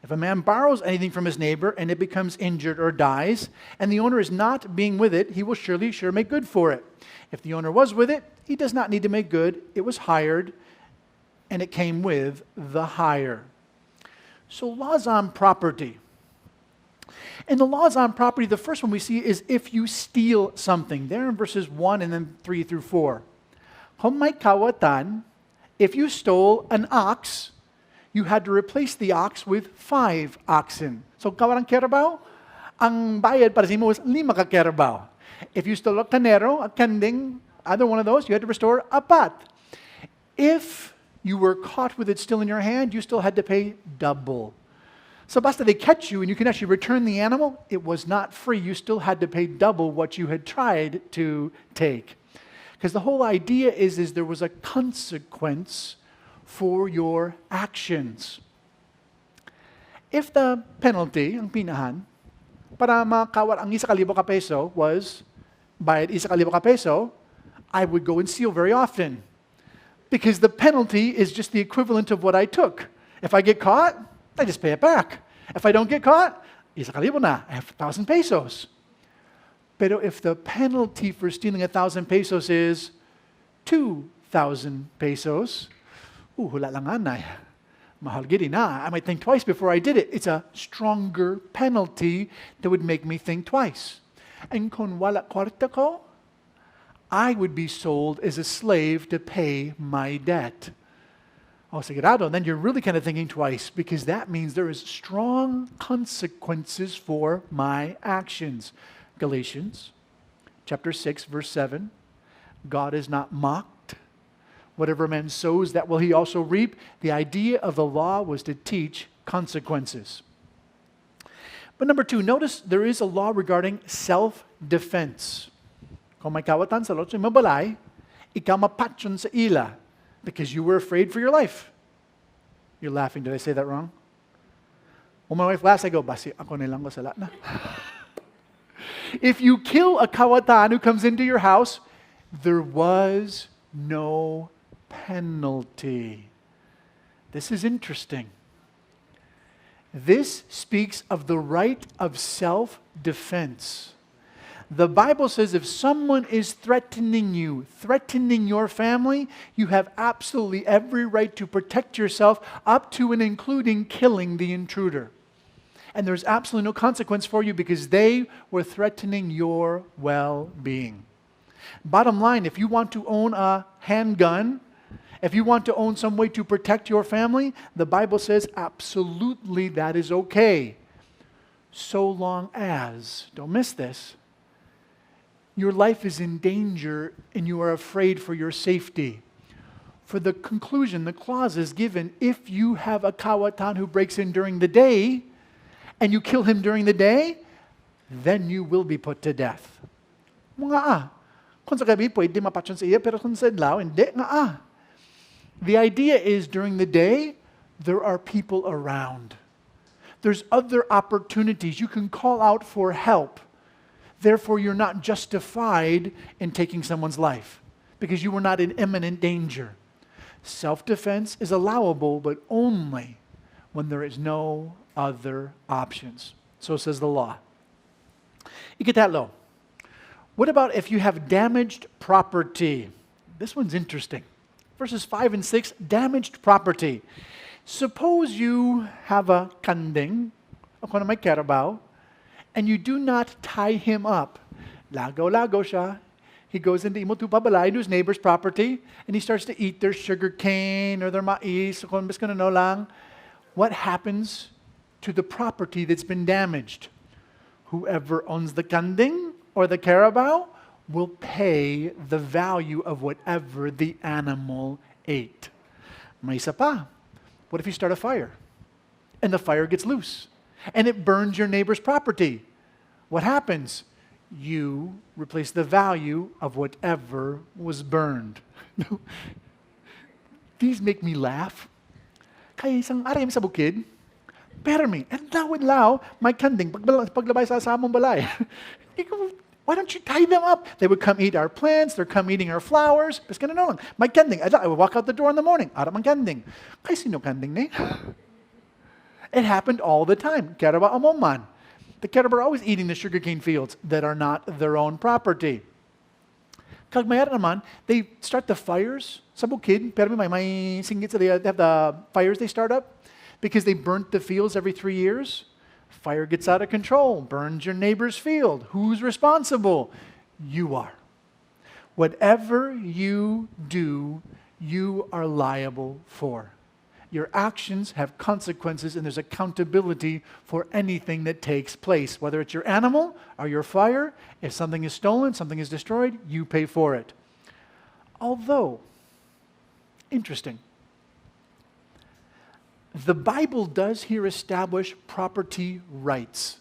S1: If a man borrows anything from his neighbor and it becomes injured or dies, and the owner is not being with it, he will sure make good for it. If the owner was with it, he does not need to make good. It was hired, and it came with the hire. So laws on property. In the laws on property, the first one we see is if you steal something. There in verses 1 and then 3 through 4. Kung may kawatan, if you stole an ox, you had to replace the ox with 5 oxen. So kawarang kerabaw, ang bayad para sa mo was 5 ka kerabaw. If you stole a kanero, a kanding, either one of those, you had to restore 4. If you were caught with it still in your hand, you still had to pay double. So basta they catch you and you can actually return the animal, it was not free. You still had to pay double what you had tried to take. Because the whole idea is there was a consequence for your actions. If the penalty, ang pinahan, para makawar ang 1,000 ka peso was bayad 1,000 ka peso, I would go and steal very often. Because the penalty is just the equivalent of what I took. If I get caught, I just pay it back. If I don't get caught, 1,000 na, I have 1,000 pesos. Pero if the penalty for stealing 1,000 pesos is 2,000 pesos, hula lang anay. Mahal gidi na. I might think twice before I did it. It's a stronger penalty that would make me think twice. And kung wala kwarta ko, I would be sold as a slave to pay my debt. Oh, sigurado, then you're really kind of thinking twice because that means there is strong consequences for my actions. Galatians chapter 6, verse 7, God is not mocked. Whatever a man sows, that will he also reap. The idea of the law was to teach consequences. But number two, notice there is a law regarding self-defense. Kung may kawatan sa lotso mabalay, ikaw mapatyon sa ila because you were afraid for your life. You're laughing. Did I say that wrong? When my wife laughs, I go, basi ako nilang kasala na. If you kill a kawatan who comes into your house, there was no penalty. This is interesting. This speaks of the right of self-defense. The Bible says if someone is threatening you, threatening your family, you have absolutely every right to protect yourself up to and including killing the intruder. And there's absolutely no consequence for you because they were threatening your well-being. Bottom line, if you want to own a handgun, if you want to own some way to protect your family, the Bible says absolutely that is okay. So long as, don't miss this, your life is in danger and you are afraid for your safety. For the conclusion, the clause is given, if you have a kawatan who breaks in during the day and you kill him during the day, then you will be put to death. Kung sa gabi, pwede mapatyon sa iya, pero kung sa adlaw, hindi nga. The idea is during the day, there are people around. There's other opportunities. You can call out for help. Therefore, you're not justified in taking someone's life because you were not in imminent danger. Self-defense is allowable, but only when there is no other options. So says the law. Ikatatlo. What about if you have damaged property? This one's interesting. Verses 5 and 6, damaged property. Suppose you have a kanding, ako na may carabao, and you do not tie him up. Lagaw-lagaw siya. He goes into imo tupabalay, into his neighbor's property, and he starts to eat their sugar cane or their mais, kung bis ka na no lang. What happens to the property that's been damaged? Whoever owns the kanding or the carabao will pay the value of whatever the animal ate. May isa pa. What if you start a fire and the fire gets loose and it burns your neighbor's property? What happens? You replace the value of whatever was burned. These make me laugh. Kaya isang aray sa bukid, permi, and law, may kanding, paglabay sa asamong balay. Why don't you tie them up? They would come eat our plants, they're come eating our flowers. Bas ganun lang. May kanding. I would walk out the door in the morning. Ara mang kanding. Kay sino kanding ni? It happened all the time. Keraba amoman. The Keraba are always eating the sugarcane fields that are not their own property. Kag mayroon naman, they start the fires sa bukid, pero may singgit, so they have the fires they start up because they burnt the fields every 3 years. Fire gets out of control, burns your neighbor's field. Who's responsible? You are. Whatever you do, you are liable for. Your actions have consequences and there's accountability for anything that takes place. Whether it's your animal or your fire, if something is stolen, something is destroyed, you pay for it. Although, interesting, the Bible does here establish property rights.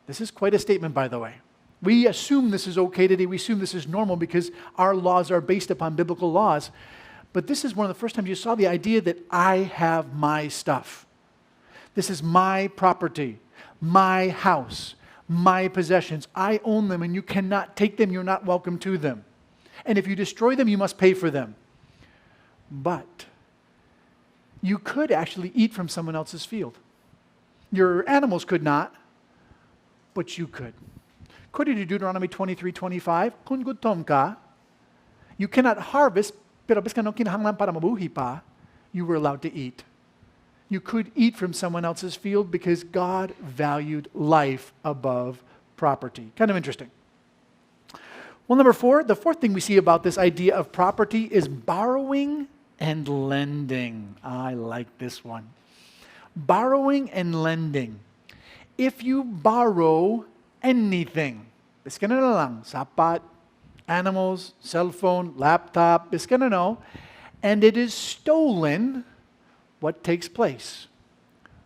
S1: This is quite a statement, by the way. We assume this is okay today. We assume this is normal because our laws are based upon biblical laws. But this is one of the first times you saw the idea that I have my stuff. This is my property, my house, my possessions. I own them and you cannot take them. You're not welcome to them. And if you destroy them, you must pay for them. But you could actually eat from someone else's field. Your animals could not, but you could. According to Deuteronomy 23:25, kung gutom ka, you cannot harvest, pero bis ka nung kinahanglan para mabuhi pa, you were allowed to eat. You could eat from someone else's field because God valued life above property. Kind of interesting. Well, number 4, the fourth thing we see about this idea of property is borrowing and lending. I like this one. Borrowing and lending. If you borrow anything, biska na lang, sapat, animals, cell phone, laptop, biska na no, and it is stolen, what takes place?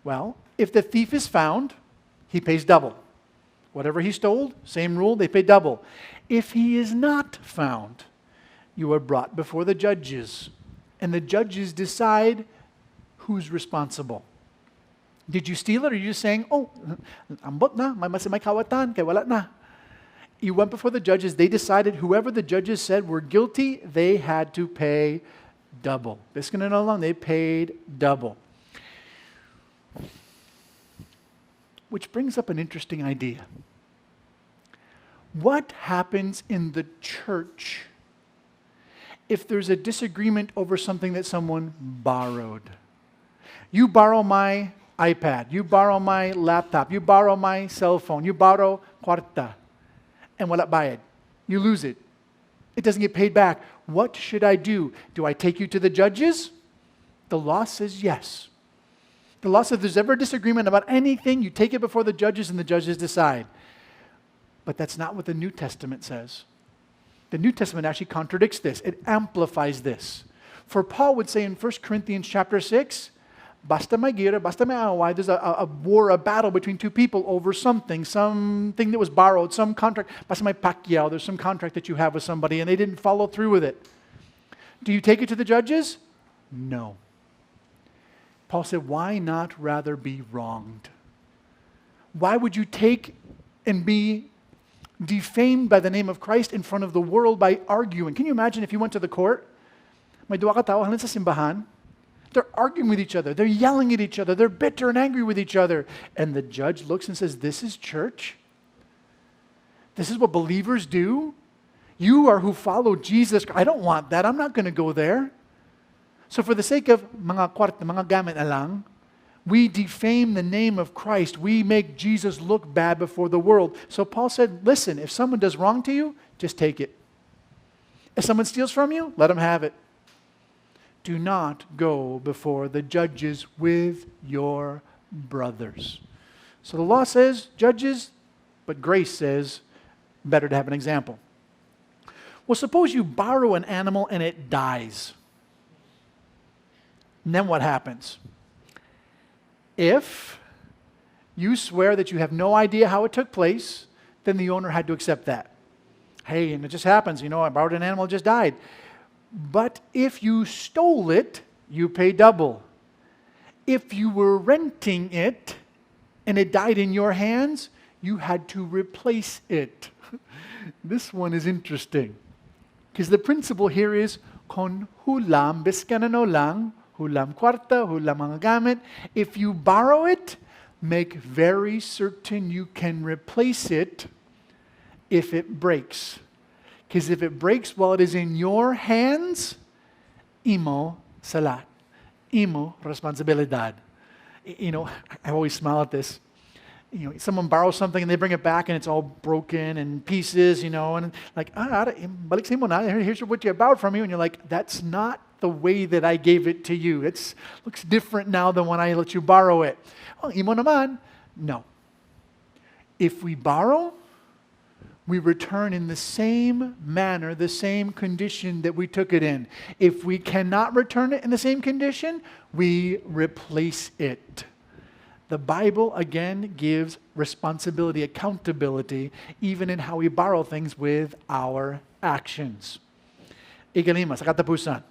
S1: Well, if the thief is found, he pays double. Whatever he stole, same rule, they pay double. If he is not found, you are brought before the judges, and the judges decide who's responsible. Did you steal it, or are you just saying, oh, ambot na, may kawatan, kaya wala na? You went before the judges, they decided whoever the judges said were guilty, they had to pay double. They paid double. Which brings up an interesting idea. What happens in the church if there's a disagreement over something that someone borrowed? You borrow my iPad, you borrow my laptop, you borrow my cell phone, you borrow kwarta, and wala bayad. You lose it. It doesn't get paid back. What should I do? Do I take you to the judges? The law says yes. The law says if there's ever a disagreement about anything, you take it before the judges and the judges decide. But that's not what the New Testament says. The New Testament actually contradicts this. It amplifies this. For Paul would say in 1 Corinthians chapter 6, basta may gira, basta may away, there's a war, a battle between two people over something that was borrowed, some contract, basta may pakyaw, there's some contract that you have with somebody and they didn't follow through with it. Do you take it to the judges? No. Paul said, why not rather be wronged? Why would you take and be defamed by the name of Christ in front of the world by arguing? Can you imagine if you went to the court? May duwa ka tao halin sa simbahan. They're arguing with each other. They're yelling at each other. They're bitter and angry with each other. And the judge looks and says, this is church? This is what believers do? You are who follow Jesus. I don't want that. I'm not going to go there. So for the sake of mga kwarta, mga gamit na lang, we defame the name of Christ. We make Jesus look bad before the world. So Paul said, listen, if someone does wrong to you, just take it. If someone steals from you, let them have it. Do not go before the judges with your brothers. So the law says judges, but grace says better to have an example. Well, suppose you borrow an animal and it dies. And then what happens? If you swear that you have no idea how it took place, then the owner had to accept that. Hey, and it just happens, I borrowed an animal, it just died. But if you stole it, you pay double. If you were renting it and it died in your hands, you had to replace it. This one is interesting. Because the principle here is, kon hulam biskanano lang, hulam kwarta, hulam mga gamit. If you borrow it, make very certain you can replace it if it breaks. Because if it breaks while it is in your hands, imo salat, imo responsibilidad. I always smile at this. Someone borrows something and they bring it back and it's all broken and pieces, and like, balik sa mo na, here's what you borrowed from you. And you're like, that's not the way that I gave it to you. It looks different now than when I let you borrow it. Oh, imo naman. No. If we borrow, we return in the same manner, the same condition that we took it in. If we cannot return it in the same condition, we replace it. The Bible, again, gives responsibility, accountability, even in how we borrow things with our actions. Ikalima, sa katapusan.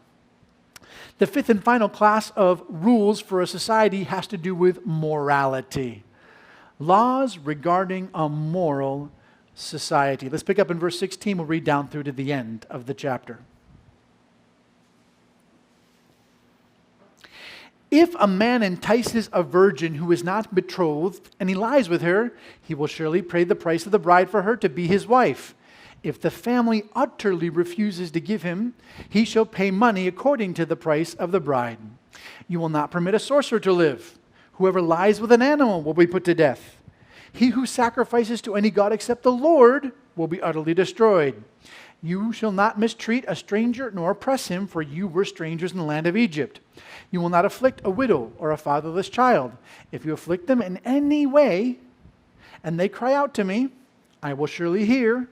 S1: The fifth and final class of rules for a society has to do with morality. Laws regarding a moral society. Let's pick up in verse 16. We'll read down through to the end of the chapter. If a man entices a virgin who is not betrothed, and he lies with her, he will surely pay the price of the bride for her to be his wife. If the family utterly refuses to give him, he shall pay money according to the price of the bride. You will not permit a sorcerer to live. Whoever lies with an animal will be put to death. He who sacrifices to any god except the Lord will be utterly destroyed. You shall not mistreat a stranger nor oppress him, for you were strangers in the land of Egypt. You will not afflict a widow or a fatherless child. If you afflict them in any way, and they cry out to me, I will surely hear,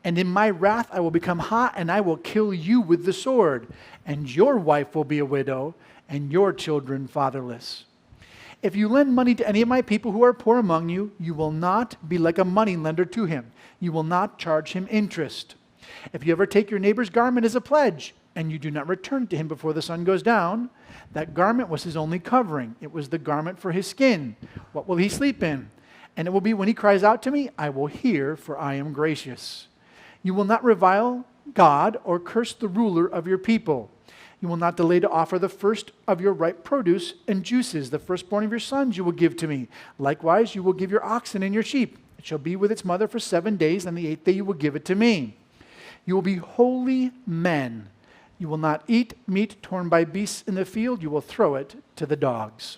S1: And in my wrath I will become hot, and I will kill you with the sword. And your wife will be a widow, and your children fatherless. If you lend money to any of my people who are poor among you, you will not be like a moneylender to him. You will not charge him interest. If you ever take your neighbor's garment as a pledge, and you do not return to him before the sun goes down, that garment was his only covering. It was the garment for his skin. What will he sleep in? And it will be when he cries out to me, I will hear, for I am gracious. You will not revile God or curse the ruler of your people. You will not delay to offer the first of your ripe produce and juices. The firstborn of your sons you will give to me. Likewise, you will give your oxen and your sheep. It shall be with its mother for 7 days, and the 8th day you will give it to me. You will be holy men. You will not eat meat torn by beasts in the field. You will throw it to the dogs.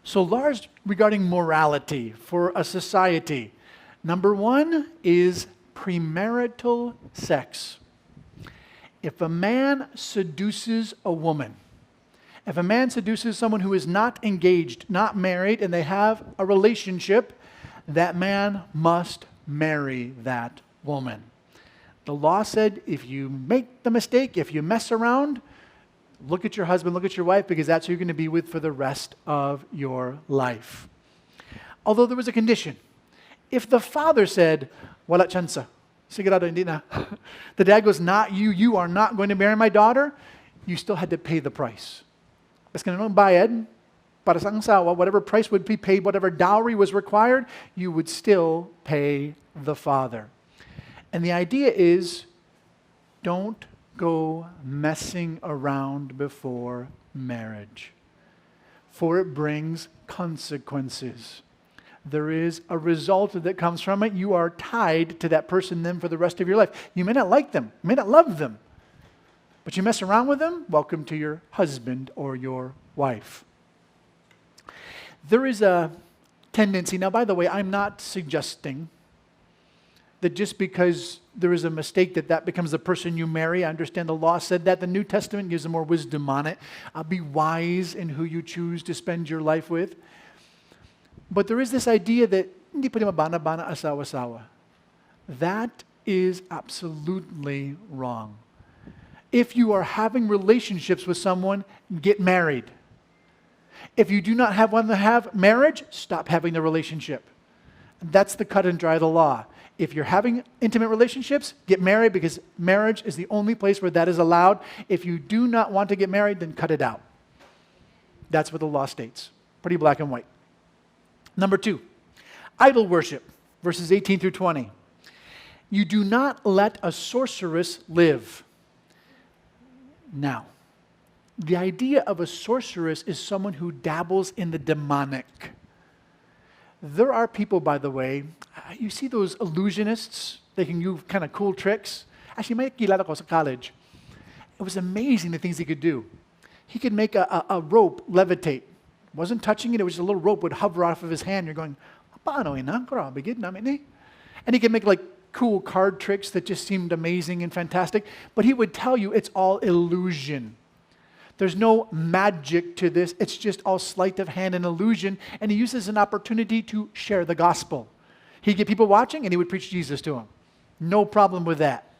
S1: So laws regarding morality for a society. Number 1 is premarital sex. If a man seduces a woman, if a man seduces someone who is not engaged, not married, and they have a relationship, that man must marry that woman. The law said if you make the mistake, if you mess around, look at your husband, look at your wife, because that's who you're going to be with for the rest of your life. Although there was a condition. If the father said, wala chansa, sigurado hindi na. The dad goes, not you, you are not going to marry my daughter, you still had to pay the price. That's going to bayad, para sa asawa, whatever price would be paid, whatever dowry was required, you would still pay the father. And the idea is, don't go messing around before marriage, for it brings consequences. There is a result that comes from it. You are tied to that person then for the rest of your life. You may not like them, you may not love them, but you mess around with them, welcome to your husband or your wife. There is a tendency, now by the way, I'm not suggesting that just because there is a mistake that becomes the person you marry. I understand the law said that. The New Testament gives more wisdom on it. Be wise in who you choose to spend your life with. But there is this idea that hindi pwede mabana-bana asawa-asawa. That is absolutely wrong. If you are having relationships with someone, get married. If you do not want to have marriage, stop having the relationship. That's the cut and dry of the law. If you're having intimate relationships, get married, because marriage is the only place where that is allowed. If you do not want to get married, then cut it out. That's what the law states. Pretty black and white. Number 2, idol worship, verses 18 through 20. You do not let a sorceress live. Now, the idea of a sorceress is someone who dabbles in the demonic. There are people, by the way, you see those illusionists, they can use kind of cool tricks. Actually, may kilala ko sa college. It was amazing the things he could do. He could make a rope levitate. Wasn't touching it, it was just a little rope would hover off of his hand. You're going, paano ina? Grabe gid namin eh. And he could make like cool card tricks that just seemed amazing and fantastic. But he would tell you it's all illusion. There's no magic to this. It's just all sleight of hand and illusion. And he uses an opportunity to share the gospel. He'd get people watching and he would preach Jesus to them. No problem with that.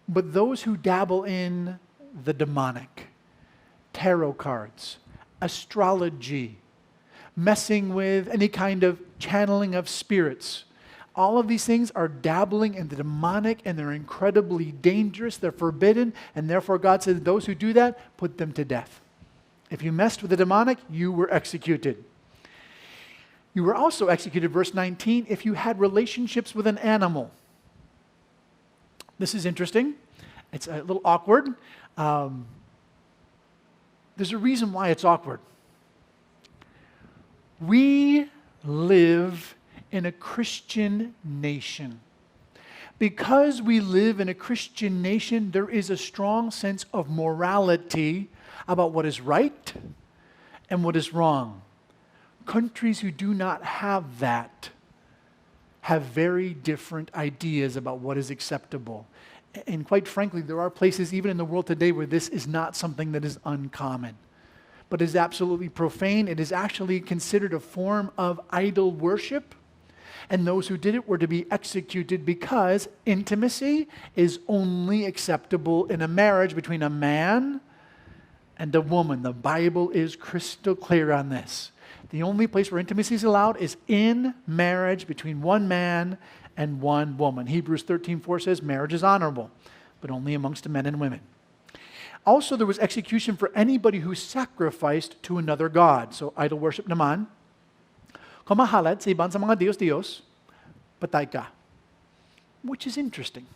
S1: But those who dabble in the demonic, tarot cards, astrology, messing with any kind of channeling of spirits, all of these things are dabbling in the demonic, and they're incredibly dangerous. They're forbidden, and therefore God said those who do that, put them to death. If you messed with the demonic, you were executed. You were also executed, verse 19, if you had relationships with an animal. This is interesting. It's a little awkward. There's a reason why it's awkward. We live in a Christian nation. Because we live in a Christian nation, there is a strong sense of morality about what is right and what is wrong. Countries who do not have that have very different ideas about what is acceptable. And quite frankly, there are places even in the world today where this is not something that is uncommon, but is absolutely profane. It is actually considered a form of idol worship. And those who did it were to be executed because intimacy is only acceptable in a marriage between a man and a woman. The Bible is crystal clear on this. The only place where intimacy is allowed is in marriage between one man and one woman. Hebrews 13:4 says marriage is honorable, but only amongst men and women. Also, there was execution for anybody who sacrificed to another god. So, idol worship naman. Kung mahalad sa ibang sa mga Diyos, patay ka. Which is interesting,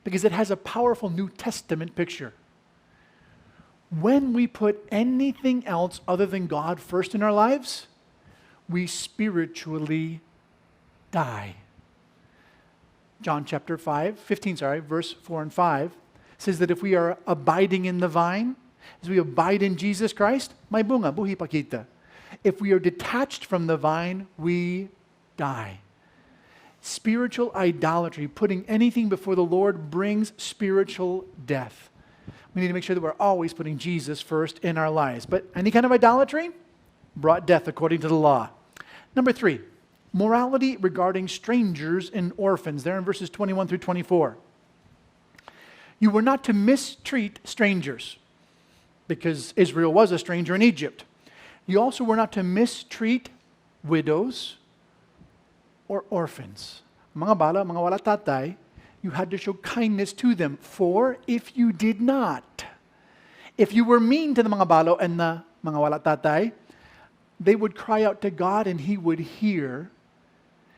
S1: because it has a powerful New Testament picture. When we put anything else other than God first in our lives, we spiritually die. John chapter 15, verse 4 and 5 says that if we are abiding in the vine, as we abide in Jesus Christ, may bunga, buhi pakita. If we are detached from the vine, we die. Spiritual idolatry, putting anything before the Lord, brings spiritual death. We need to make sure that we're always putting Jesus first in our lives. But any kind of idolatry brought death according to the law. Number 3, morality regarding strangers and orphans. There in verses 21 through 24. You were not to mistreat strangers, because Israel was a stranger in Egypt. You also were not to mistreat widows or orphans. Mga bala, mga wala tatay, you had to show kindness to them. For if you did not, if you were mean to the mga balo and the mga wala tatay, they would cry out to God and He would hear.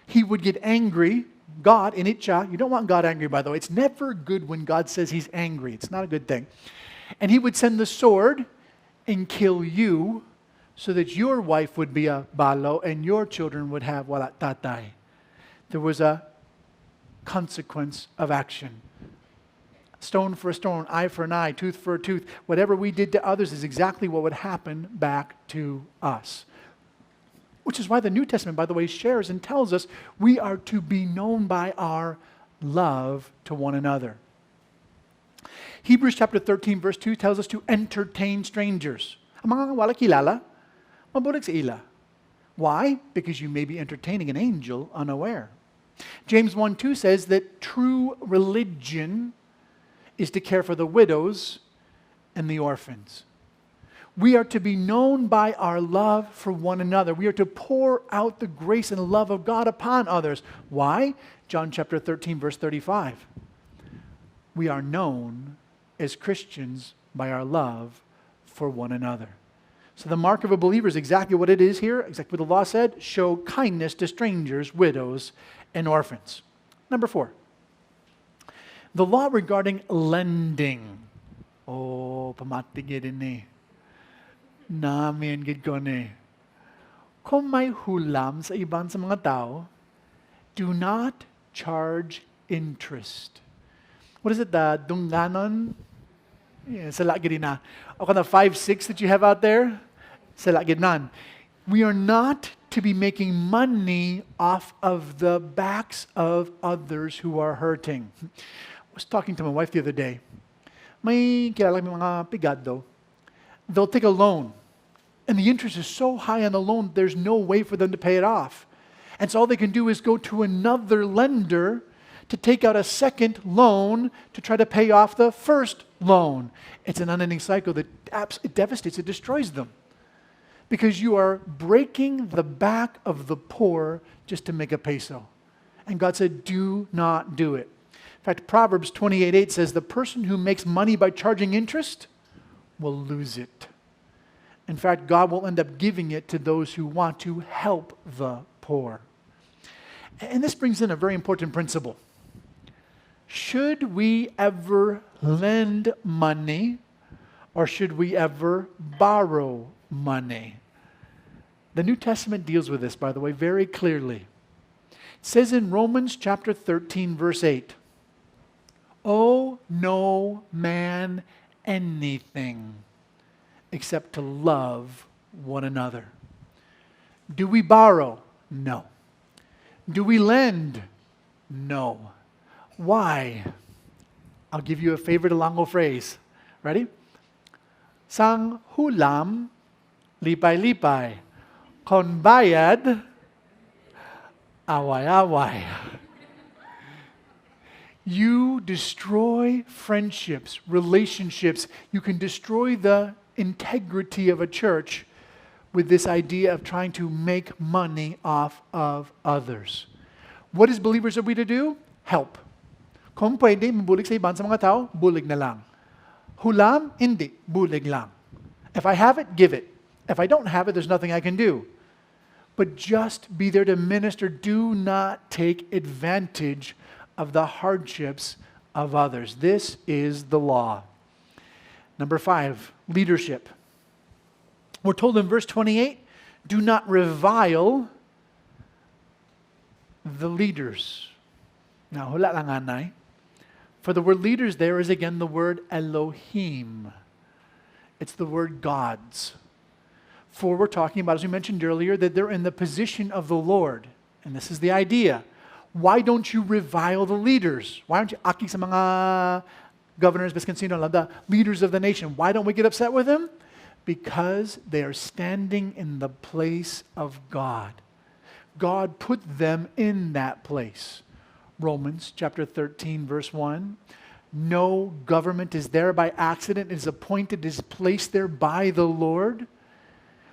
S1: He would get angry. God, initcha, you don't want God angry, by the way. It's never good when God says He's angry. It's not a good thing. And He would send the sword and kill you so that your wife would be a balo and your children would have wala tatay. There was a consequence of action. Stone for a stone, eye for an eye, tooth for a tooth. Whatever we did to others is exactly what would happen back to us. Which is why the New Testament, by the way, shares and tells us we are to be known by our love to one another. Hebrews chapter 13 verse 2 tells us to entertain strangers. Ang mga wala kilala, mabulig sa ila. Why? Because you may be entertaining an angel unaware. James 1:2 says that true religion is to care for the widows and the orphans. We are to be known by our love for one another. We are to pour out the grace and love of God upon others. Why? John chapter 13, verse 35. We are known as Christians by our love for one another. So the mark of a believer is exactly what it is here, exactly what the law said. Show kindness to strangers, widows, and orphans. Number 4. The law regarding lending. Oh, pamatigid ini. Namin gid ko ni. Kung may hulam sa iban sa mga tao, do not charge interest. What is it? The dungganon? Yeah, sa lagid na. O kana 5-6 that you have out there? Sa lagid nan. We are not to be making money off of the backs of others who are hurting. I was talking to my wife the other day. May kilala mga pigado. They'll take a loan. And the interest is so high on the loan, there's no way for them to pay it off. And so all they can do is go to another lender to take out a second loan to try to pay off the first loan. It's an unending cycle that it devastates, it destroys them. Because you are breaking the back of the poor just to make a peso. And God said, do not do it. In fact, Proverbs 28:8 says, the person who makes money by charging interest will lose it. In fact, God will end up giving it to those who want to help the poor. And this brings in a very important principle. Should we ever lend money or should we ever borrow money? The New Testament deals with this, by the way, very clearly. It says in Romans chapter 13, verse 8, owe no man anything except to love one another. Do we borrow? No. Do we lend? No. Why? I'll give you a favorite Ilonggo phrase. Ready? Sang hulam, lipay-lipay. Kon bayad, away. You destroy friendships, relationships. You can destroy the integrity of a church with this idea of trying to make money off of others. What as believers are we to do? Help. Kung pwede mabulig sa ibang sa mga tao, bulig na lang. Hulam, hindi, bulig lang. If I have it, give it. If I don't have it, there's nothing I can do. But just be there to minister. Do not take advantage of the hardships of others. This is the law. Number 5, leadership. We're told in verse 28, do not revile the leaders. Now, hula lang anay. For the word leaders there is again the word Elohim. It's the word gods. For we're talking about, as we mentioned earlier, that they're in the position of the Lord. And this is the idea. Why don't you revile the leaders? Why don't you aki sa mga governors, the leaders of the nation? Why don't we get upset with them? Because they are standing in the place of God. God put them in that place. Romans chapter 13, verse 1. No government is there by accident. It is appointed, is placed there by the Lord.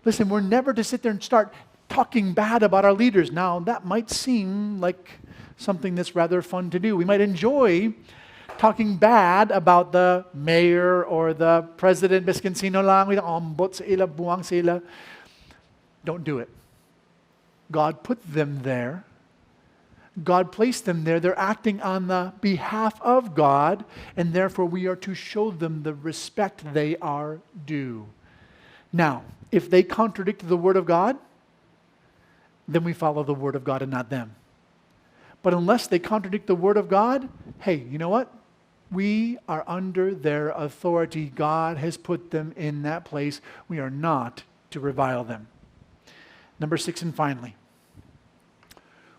S1: Listen, we're never to sit there and start talking bad about our leaders. Now, that might seem like something that's rather fun to do. We might enjoy talking bad about the mayor or the president. Biskin sino lang, ambot sa ila, buwang sa ila. Don't do it. God put them there. God placed them there. They're acting on the behalf of God, and therefore we are to show them the respect they are due. Now, if they contradict the Word of God, then we follow the Word of God and not them. But unless they contradict the Word of God, hey, you know what? We are under their authority. God has put them in that place. We are not to revile them. Number 6, and finally,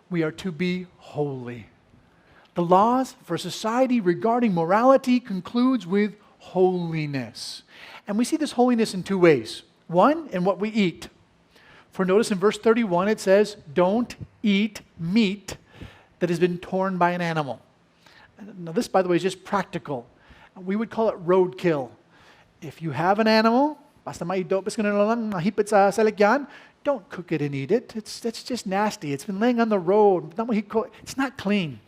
S1: we are to be holy. The laws for society regarding morality concludes with holiness. And we see this holiness in 2 ways. One, in what we eat. For notice in verse 31, it says, don't eat meat that has been torn by an animal. Now this, by the way, is just practical. We would call it roadkill. If you have an animal, basta maidopis ka na lang, mahipit sa salagyan, don't cook it and eat it. That's just nasty. It's been laying on the road. It's not clean.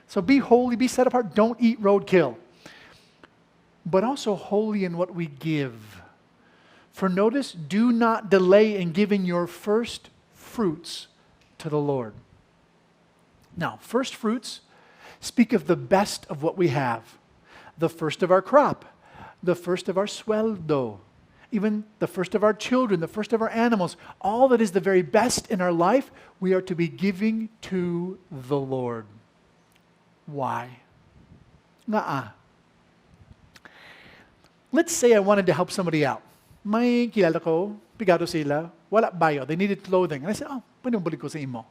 S1: So be holy, be set apart. Don't eat roadkill. But also holy in what we give. For notice, do not delay in giving your first fruits to the Lord. Now, first fruits speak of the best of what we have. The first of our crop, the first of our sueldo, even the first of our children, the first of our animals. All that is the very best in our life, we are to be giving to the Lord. Why? Let's say I wanted to help somebody out. May kilala ko, pigado sila, wala bayo, they needed clothing. And I said, pwede mo balik ko sa imo.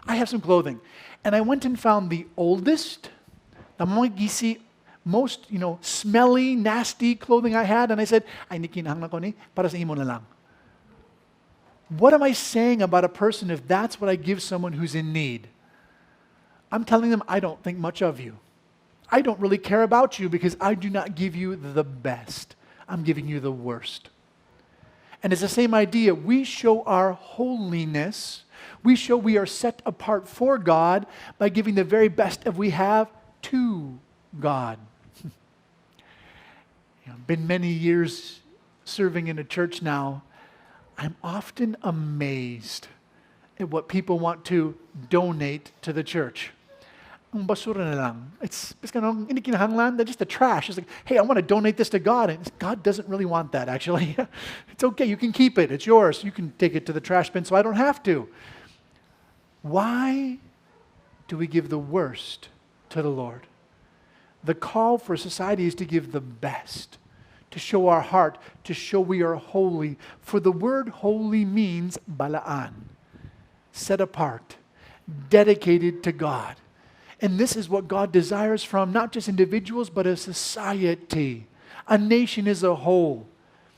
S1: I have some clothing. And I went and found the oldest, the most, smelly, nasty clothing I had. And I said, ay, nikinahang na ko ni, para sa imo na lang. What am I saying about a person if that's what I give someone who's in need? I'm telling them, I don't think much of you. I don't really care about you because I do not give you the best. I'm giving you the worst. And it's the same idea. We show our holiness. We show we are set apart for God by giving the very best of we have to God. Been many years serving in a church now. I'm often amazed at what people want to donate to the church. Ang basura na lang. It's hindi kinahanglan. They're just the trash. It's like, hey, I want to donate this to God. And God doesn't really want that, actually. It's okay. You can keep it. It's yours. You can take it to the trash bin so I don't have to. Why do we give the worst to the Lord? The call for society is to give the best, to show our heart, to show we are holy. For the word holy means balaan, set apart, dedicated to God. And this is what God desires from not just individuals, but a society, a nation as a whole.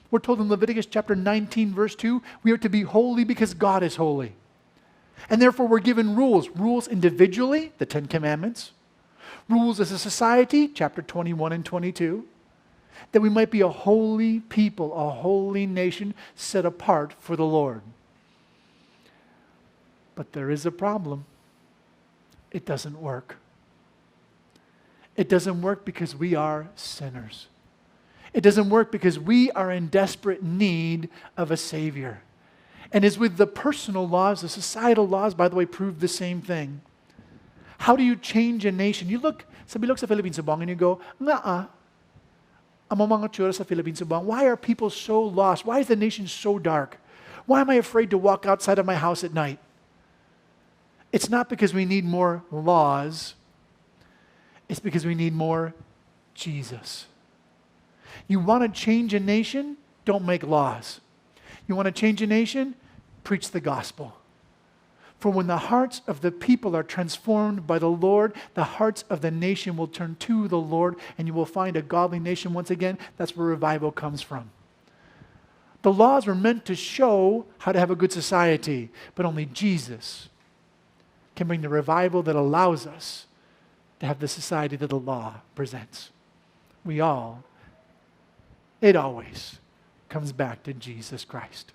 S1: We're told in Leviticus chapter 19, verse 2, we are to be holy because God is holy. And therefore we're given rules. Rules individually, the Ten Commandments. Rules as a society, chapter 21 and 22. That we might be a holy people, a holy nation set apart for the Lord. But there is a problem. It doesn't work. It doesn't work because we are sinners. It doesn't work because we are in desperate need of a Savior. And as with the personal laws, the societal laws, by the way, prove the same thing. How do you change a nation? Sabi look sa Philippines subong and you go, ang mga tsura sa Philippines subong, why are people so lost? Why is the nation so dark? Why am I afraid to walk outside of my house at night? It's not because we need more laws. It's because we need more Jesus. You want to change a nation? Don't make laws. You want to change a nation? Preach the gospel. For when the hearts of the people are transformed by the Lord, the hearts of the nation will turn to the Lord, and you will find a godly nation once again. That's where revival comes from. The laws were meant to show how to have a good society, but only Jesus can bring the revival that allows us to have the society that the law presents. It always comes back to Jesus Christ.